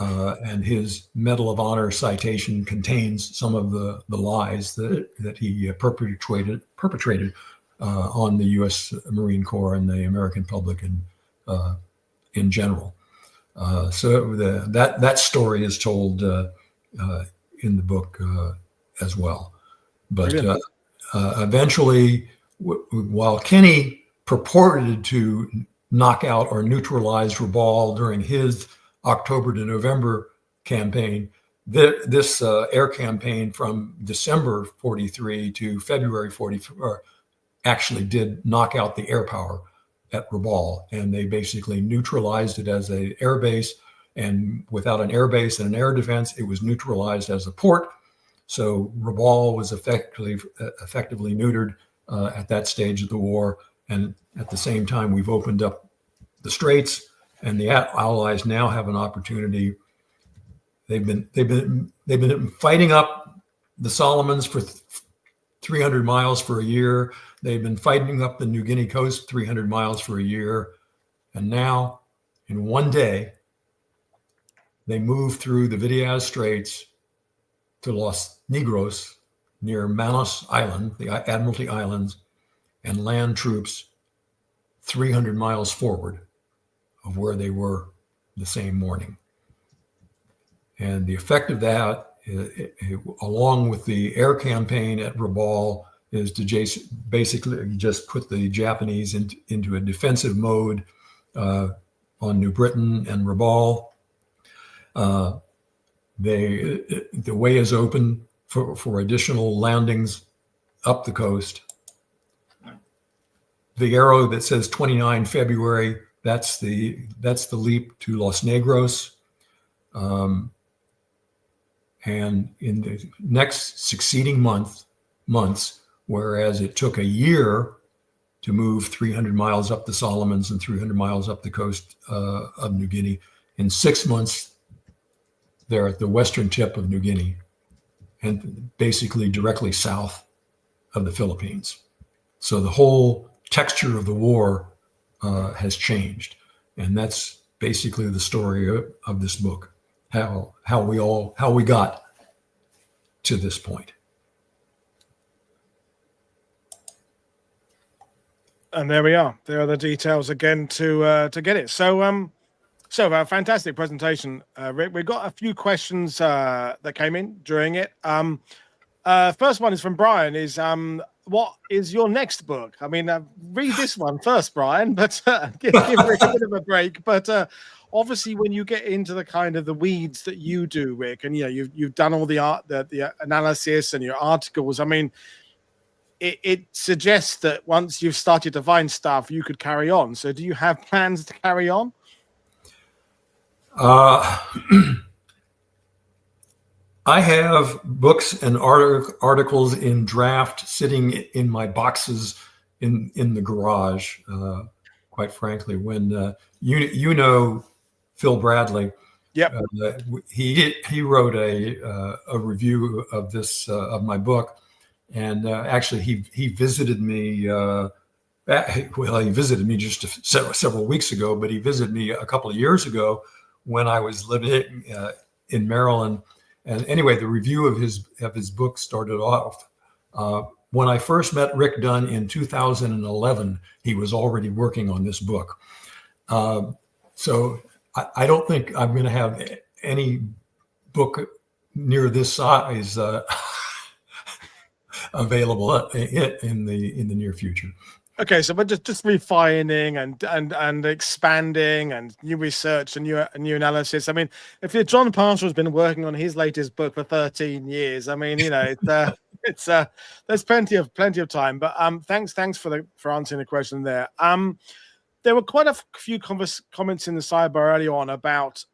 And his Medal of Honor citation contains some of the lies that he perpetrated on the U.S. Marine Corps and the American public in general. So that story is told in the book as well. But eventually, while Kenny purported to knock out or neutralize Rabaul during his October to November campaign, this air campaign from December 43 to February 44 actually did knock out the Airpower at Rabaul, and they basically neutralized it as an air base. And without an air base and an air defense, it was neutralized as a port. So Rabaul was effectively neutered at that stage of the war. And at the same time, we've opened up the straits, and the Allies now have an opportunity. They've been fighting up the Solomons for 300 miles for a year. They've been fighting up the New Guinea coast 300 miles for a year. And now, in one day, they move through the Vidiaz Straits to Los Negros near Manus Island, the Admiralty Islands, and land troops 300 miles forward of where they were the same morning. And the effect of that, along with the air campaign at Rabaul, is to basically just put the Japanese into a defensive mode on New Britain and Rabaul. The way is open for additional landings up the coast. The arrow that says 29 February, that's the leap to Los Negros. And in the next succeeding months, whereas it took a year to move 300 miles up the Solomons and 300 miles up the coast of New Guinea, in 6 months, they're at the western tip of New Guinea and basically directly south of the Philippines. So the whole texture of the war has changed. And that's basically the story of this book, how we got to this point. And there we are. There are the details again to get it. So a fantastic presentation, Rick. We've got a few questions that came in during it. First one is from Brian. Is what is your next book? I mean, read this one first, Brian, but give Rick a bit of a break. But obviously, when you get into the kind of the weeds that you do, Rick, and you've done all the analysis and your articles. I mean, it suggests that once you've started to find stuff, you could carry on. So, do you have plans to carry on? I have books and articles in draft sitting in my boxes in the garage. Quite frankly, when Phil Bradley, yep, he wrote a review of this of my book, and actually he visited me Well, he visited me just several weeks ago, but he visited me a couple of years ago when I was living in Maryland. And anyway, the review of his book started off. When I first met Rick Dunn in 2011, he was already working on this book. So I don't think I'm going to have any book near this size available in the near future. Okay, so we're just refining and expanding and new research and new analysis. I mean, if John Parshall's been working on his latest book for 13 years, I mean, it's there's plenty of time. But thanks for answering the question there. There were quite a few comments in the sidebar earlier on about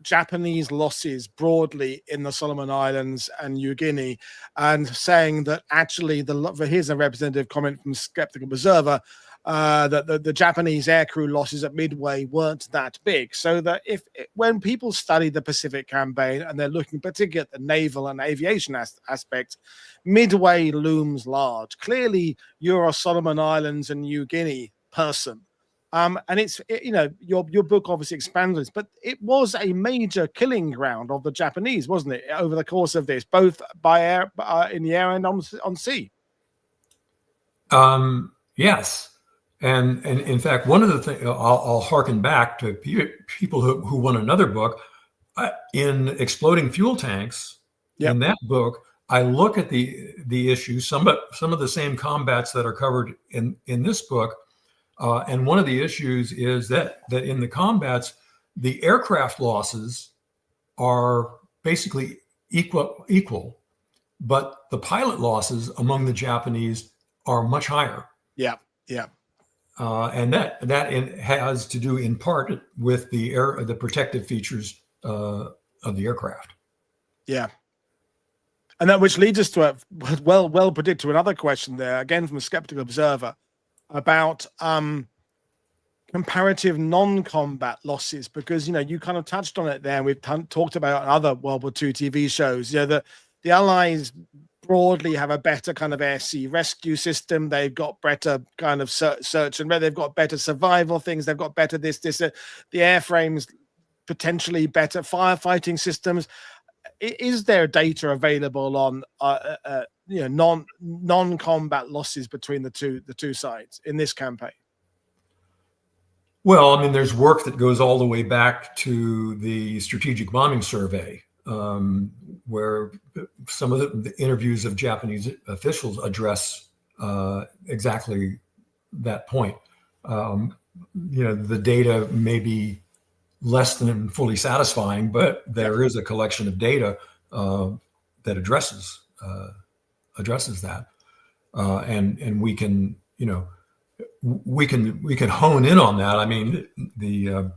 Japanese losses broadly in the Solomon Islands and New Guinea, and saying that actually here's a representative comment from Skeptical Observer that the Japanese aircrew losses at Midway weren't that big. So that when people study the Pacific campaign and they're looking particularly at the naval and aviation aspect, Midway looms large. Clearly, you're a Solomon Islands and New Guinea person. And it's your book obviously expands this, but it was a major killing ground of the Japanese, wasn't it, over the course of this, both by air, in the air, and on sea? Yes, and in fact, one of the things I'll harken back to people who won another book in Exploding Fuel Tanks. Yep. In that book, I look at the issues, some of the same combats that are covered in this book. And one of the issues is that in the combats, the aircraft losses are basically equal, but the pilot losses among the Japanese are much higher. Yeah. And that has to do in part with the protective features of the aircraft. Yeah. And that which leads us to a well predicted to another question there, again from a Skeptical Observer, about comparative non-combat losses, because you kind of touched on it there, and we've talked about other World War II TV shows. The Allies broadly have a better kind of air-sea rescue system. They've got better kind of search and they've got better survival things. They've got better the airframes, potentially better firefighting systems. Is there data available on non-combat losses between the two sides in this campaign? Well, I mean, there's work that goes all the way back to the Strategic Bombing Survey, where some of the interviews of Japanese officials address exactly that point. The data may be less than fully satisfying, but there is a collection of data that addresses that, and we can hone in on that. I mean, in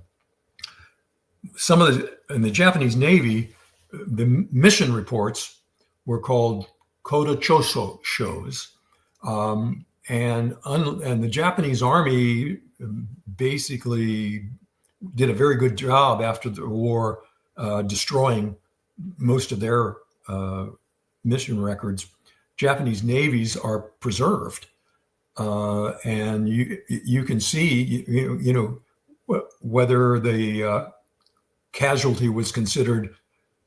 the Japanese Navy, the mission reports were called Koda Choso shows, and the Japanese Army basically did a very good job after the war destroying most of their mission records. Japanese navies are preserved, and you can see whether the casualty was considered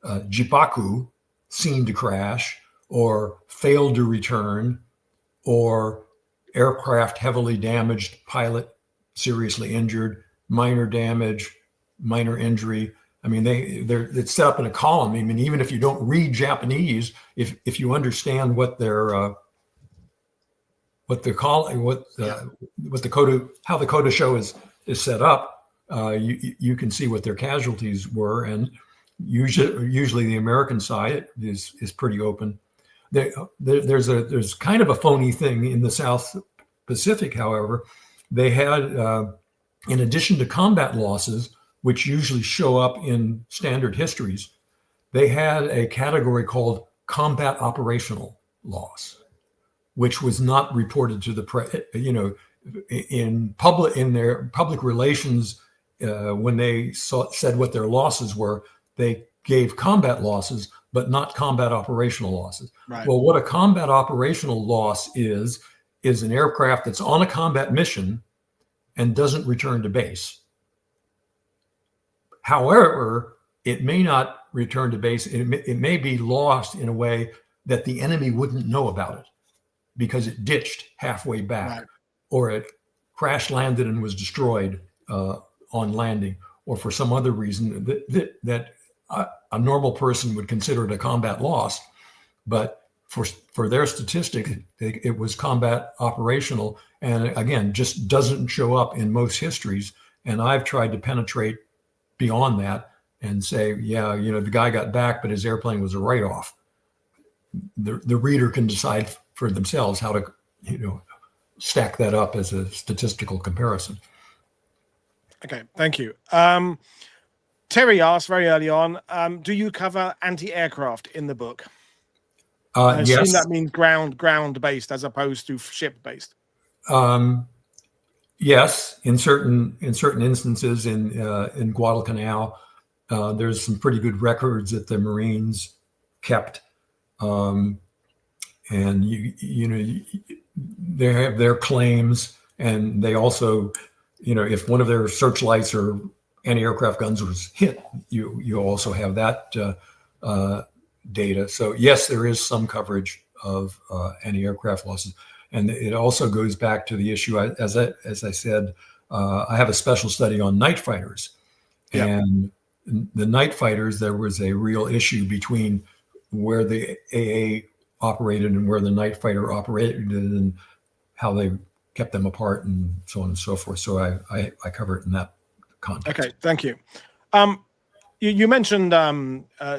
jipaku, seen to crash, or failed to return, or aircraft heavily damaged, pilot seriously injured, minor damage, minor injury. I mean, it's set up in a column. I mean, even if you don't read Japanese, if you understand how the Koda show is set up, you can see what their casualties were, and usually the American side is pretty open. There's kind of a phony thing in the South Pacific, however. They had, in addition to combat losses, which usually show up in standard histories, they had a category called combat operational loss, which was not reported to the in their public relations. When they said what their losses were, they gave combat losses, but not combat operational losses. Right. Well, what a combat operational loss is is an aircraft that's on a combat mission and doesn't return to base. However, it may not return to base. It may be lost in a way that the enemy wouldn't know about it because it ditched halfway back, Right. or it crash landed and was destroyed on landing, or for some other reason that a normal person would consider it a combat loss. But for their statistic, it was combat operational, and again, just doesn't show up in most histories. And I've tried to penetrate beyond that and say, yeah, the guy got back, but his airplane was a write-off. The reader can decide for themselves how to, stack that up as a statistical comparison. Okay, thank you. Terry asked very early on, do you cover anti-aircraft in the book? I assume Yes. that means ground-based as opposed to ship-based. Yes, in certain instances in Guadalcanal, there's some pretty good records that the Marines kept, and they have their claims, and they also, if one of their searchlights or anti-aircraft guns was hit, you also have that data. So yes, there is some coverage of anti-aircraft losses. And it also goes back to the issue, as I said, I have a special study on night fighters. Yeah. And the night fighters, there was a real issue between where the AA operated and where the night fighter operated, and how they kept them apart and so on and so forth. So I cover it in that context. Okay, thank you. You mentioned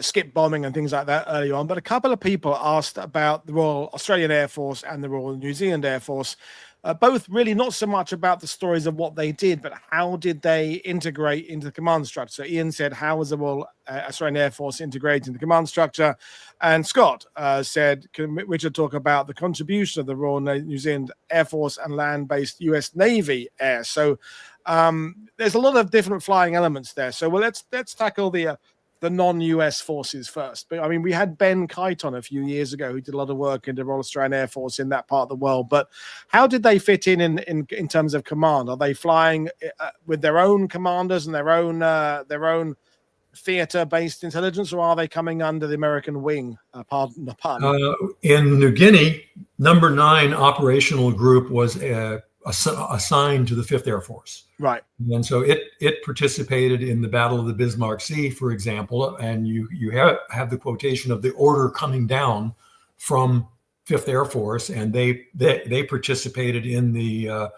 skip bombing and things like that early on, but a couple of people asked about the Royal Australian Air Force and the Royal New Zealand Air Force, both really not so much about the stories of what they did, but how did they integrate into the command structure. So Ian said, how was the Royal Australian Air Force integrated into the command structure? And Scott said, can Richard talk about the contribution of the Royal New Zealand Air Force and land-based US Navy Air? So there's a lot of different flying elements there. So let's tackle the non-US forces first. But I mean, we had Ben Kite on a few years ago who did a lot of work in the Royal Australian Air Force in that part of the world. But how did they fit in terms of command? Are they flying with their own commanders and their own theater-based intelligence, or are they coming under the American wing? In New Guinea, number 9 operational group was assigned to the 5th Air Force. Right. And so it participated in the Battle of the Bismarck Sea, for example, and you have the quotation of the order coming down from 5th Air Force, and they participated in the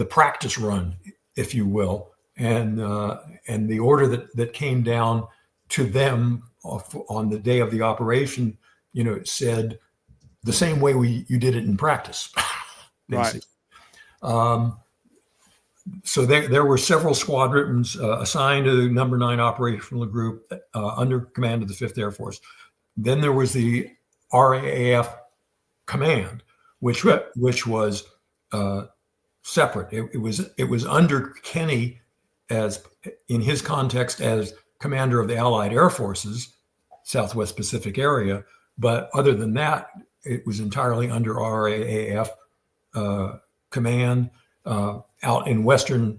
practice run, if you will, and the order that came down to them on the day of the operation, said the same way you did it in practice. Right. So there were several squadrons assigned to the number 9 operational group under command of the 5th Air Force. Then there was the RAAF command, which was separate. It was under Kenny, as in his context as commander of the Allied Air Forces, Southwest Pacific area. But other than that, it was entirely under RAAF command. Out in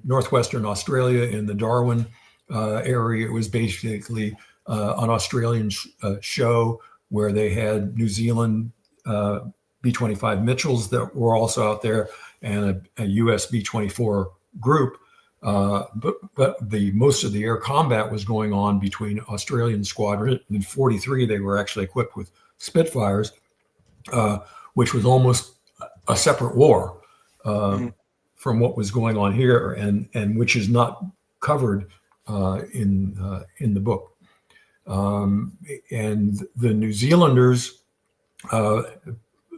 northwestern Australia, in the Darwin area, it was basically an Australian show where they had New Zealand B-25 Mitchells that were also out there, and a US B-24 group. But most of the air combat was going on between Australian squadron. In 43, they were actually equipped with Spitfires, which was almost a separate war from what was going on here, and which is not covered in the book. And the New Zealanders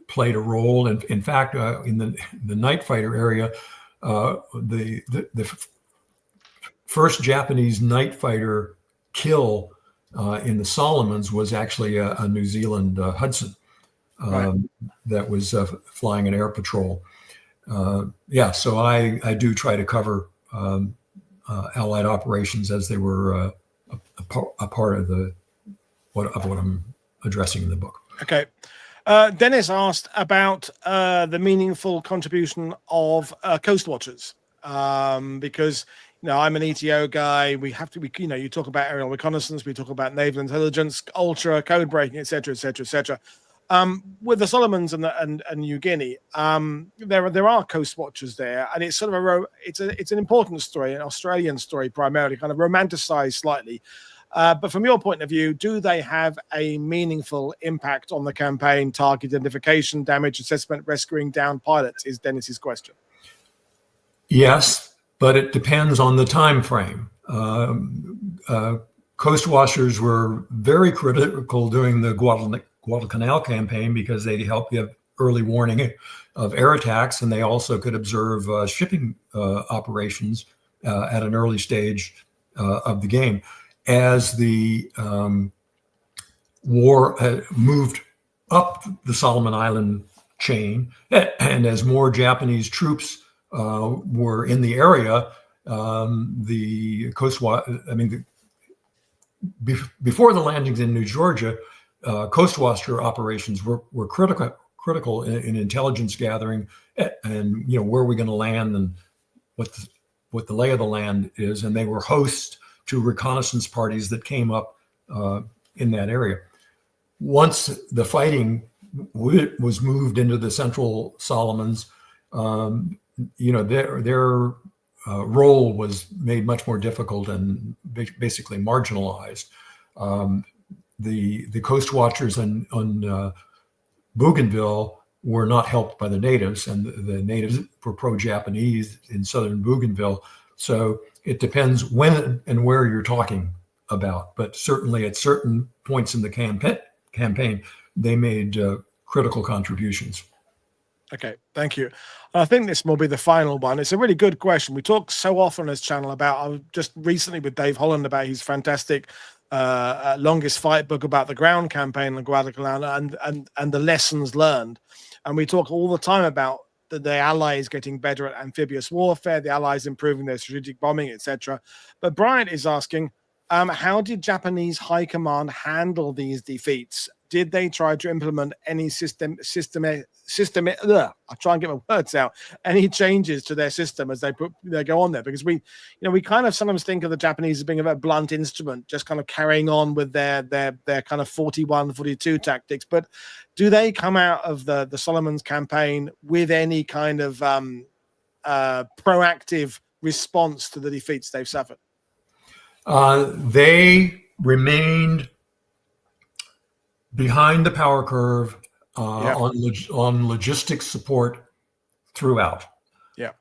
played a role. And in fact, in the night fighter area, the first Japanese night fighter kill in the Solomons was actually a New Zealand Hudson that was flying an air patrol. So I do try to cover Allied operations as they were a part of what I'm addressing in the book. Okay. Dennis asked about the meaningful contribution of coast watchers, because I'm an ETO guy. We have to be, you talk about aerial reconnaissance, we talk about naval intelligence, ultra code breaking, etc., etc., etc. With the Solomons and New Guinea, there are coast watchers there, and it's sort of it's an important story, an Australian story primarily, kind of romanticized slightly. But from your point of view, do they have a meaningful impact on the campaign? Target identification, damage assessment, rescuing down pilots is Dennis's question. Yes, but it depends on the time frame. Coast watchers were very critical during the Guadalcanal campaign because they help give early warning of air attacks, and they also could observe shipping operations at an early stage of the game. As the war moved up the Solomon Island chain, and as more Japanese troops were in the area, the Coast Watch, before the landings in New Georgia, Coast Watcher operations were critical in intelligence gathering, and where are we going to land and what the lay of the land is, and they were hosts to reconnaissance parties that came up in that area. Once the fighting was moved into the Central Solomons, their role was made much more difficult and basically marginalized. The Coast Watchers on Bougainville were not helped by the natives, and the natives were pro-Japanese in southern Bougainville. So it depends when and where you're talking about, but certainly at certain points in the campaign, they made critical contributions. Okay, thank you. I think this will be the final one. It's a really good question. We talk so often on this channel about, just recently with Dave Holland about his fantastic longest fight book about the ground campaign in Guadalcanal and the lessons learned. And we talk all the time about the Allies getting better at amphibious warfare, the Allies improving their strategic bombing, etc. But Brian is asking, how did Japanese high command handle these defeats? Did they try to implement any system? I'll try and get my words out. Any changes to their system as they go on there? Because we kind of sometimes think of the Japanese as being a very blunt instrument, just kind of carrying on with their kind of 41, 42 tactics. But do they come out of the Solomons campaign with any kind of proactive response to the defeats they've suffered? They remained behind the power curve on logistics support throughout. Yeah,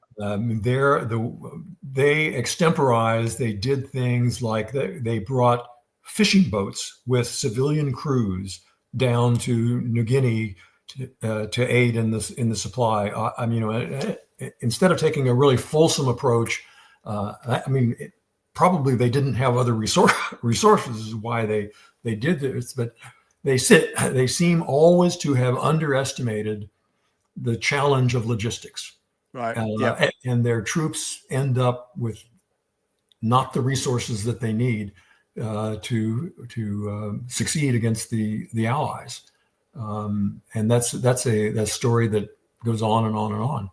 they extemporized. They did things like they brought fishing boats with civilian crews down to New Guinea to aid in the supply. Instead of taking a really fulsome approach, probably they didn't have other resources is why they did this, but they seem always to have underestimated the challenge of logistics. Right. And their troops end up with not the resources that they need to succeed against the Allies. And that's a story that goes on and on and on.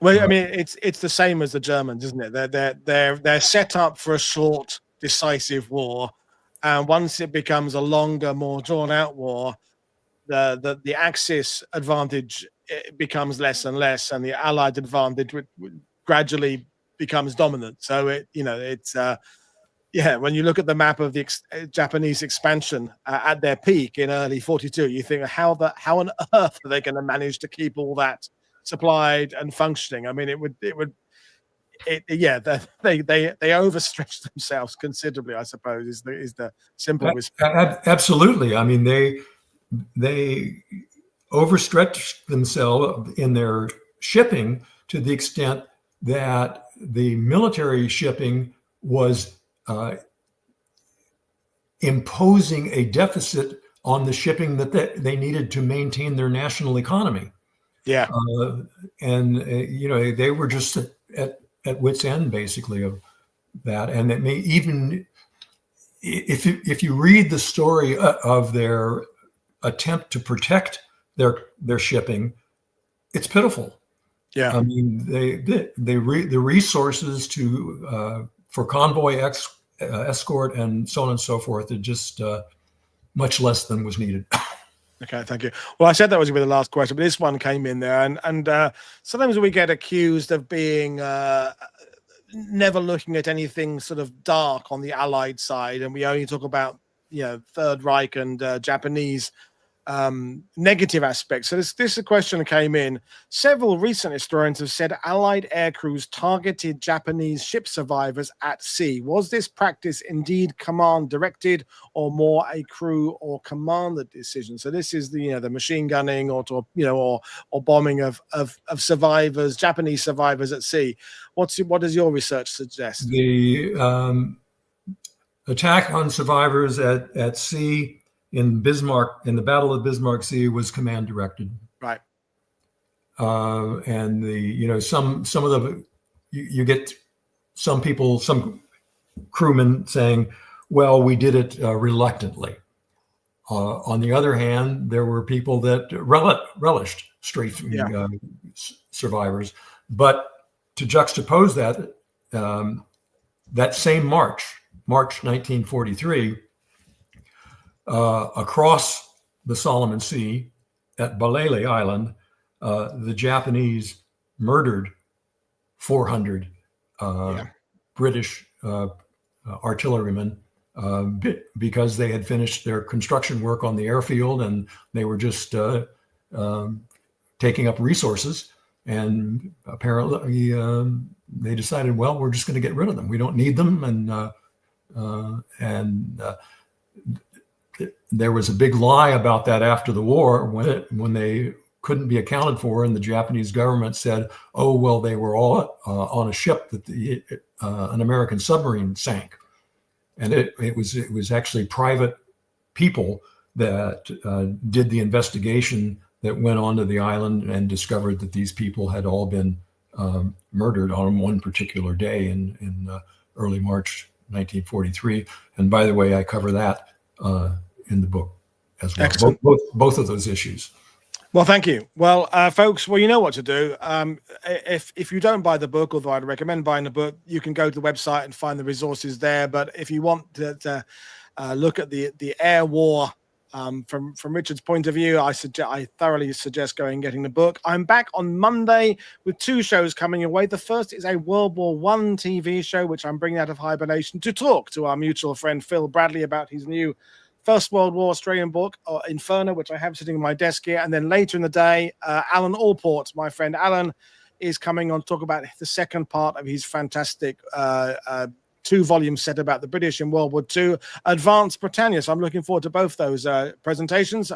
Well, it's the same as the Germans, isn't it? They're set up for a short, decisive war, and once it becomes a longer, more drawn-out war, the Axis advantage becomes less and less, and the Allied advantage gradually becomes dominant. So when you look at the map of the Japanese expansion at their peak in early 42, you think how on earth are they going to manage to keep all that supplied and functioning? They overstretched themselves considerably, I suppose, is the simple response. Absolutely. They overstretched themselves in their shipping to the extent that the military shipping was imposing a deficit on the shipping that they needed to maintain their national economy. Yeah. They were just at wit's end, basically, of that. And it may even, if you read the story of their attempt to protect their shipping, it's pitiful. Yeah. I mean, the resources for convoy escort and so on and so forth are just much less than was needed. Okay, thank you. Well, I said that was going to be the last question, but this one came in there, and sometimes we get accused of being never looking at anything sort of dark on the Allied side, and we only talk about Third Reich and Japanese negative aspects. So this question came in. Several recent historians have said Allied air crews targeted Japanese ship survivors at sea. Was this practice indeed command directed, or more a crew or commander decision? So this is the machine gunning or bombing of survivors, Japanese survivors at sea. What does your research suggest? The attack on survivors at sea in the Battle of Bismarck Sea was command directed. Right. And some of the you get some people, some crewmen saying, well, we did it reluctantly. On the other hand, there were people that relished strafing survivors. But to juxtapose that, that same March 1943, across the Solomon Sea at Balele Island, the Japanese murdered 400 British artillerymen because they had finished their construction work on the airfield and they were just taking up resources. And apparently they decided, well, we're just going to get rid of them. We don't need them. And there was a big lie about that after the war when they couldn't be accounted for, and the Japanese government said, "Oh well, they were all on a ship that an American submarine sank," and it was actually private people that did the investigation that went onto the island and discovered that these people had all been murdered on one particular day in early March 1943. And by the way, I cover that in the book as well. Excellent. Both of those issues. Well, thank you. Well, folks, you know what to do. If you don't buy the book, although I'd recommend buying the book, you can go to the website and find the resources there. But if you want to look at the air war from Richard's point of view, I thoroughly suggest going and getting the book. I'm back on Monday with 2 shows coming your way. The first is a World War I TV show, which I'm bringing out of hibernation to talk to our mutual friend Phil Bradley about his new First World War Australian book, Inferno, which I have sitting on my desk here. And then later in the day, Alan Allport, my friend Alan, is coming on to talk about the second part of his fantastic 2-volume set about the British in World War II, Advanced Britannia. So I'm looking forward to both those presentations.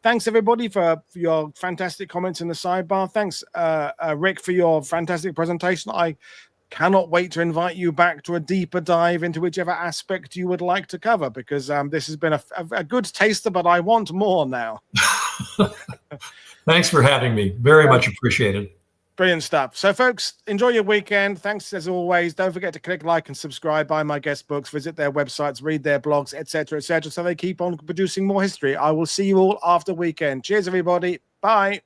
Thanks, everybody, for your fantastic comments in the sidebar. Thanks, Rick, for your fantastic presentation. I cannot wait to invite you back to a deeper dive into whichever aspect you would like to cover, because this has been a good taster, but I want more now. Thanks for having me. Very much appreciated. Brilliant stuff. So, folks, enjoy your weekend. Thanks, as always. Don't forget to click like and subscribe, buy my guest books, visit their websites, read their blogs, etc., so they keep on producing more history. I will see you all after weekend. Cheers, everybody. Bye.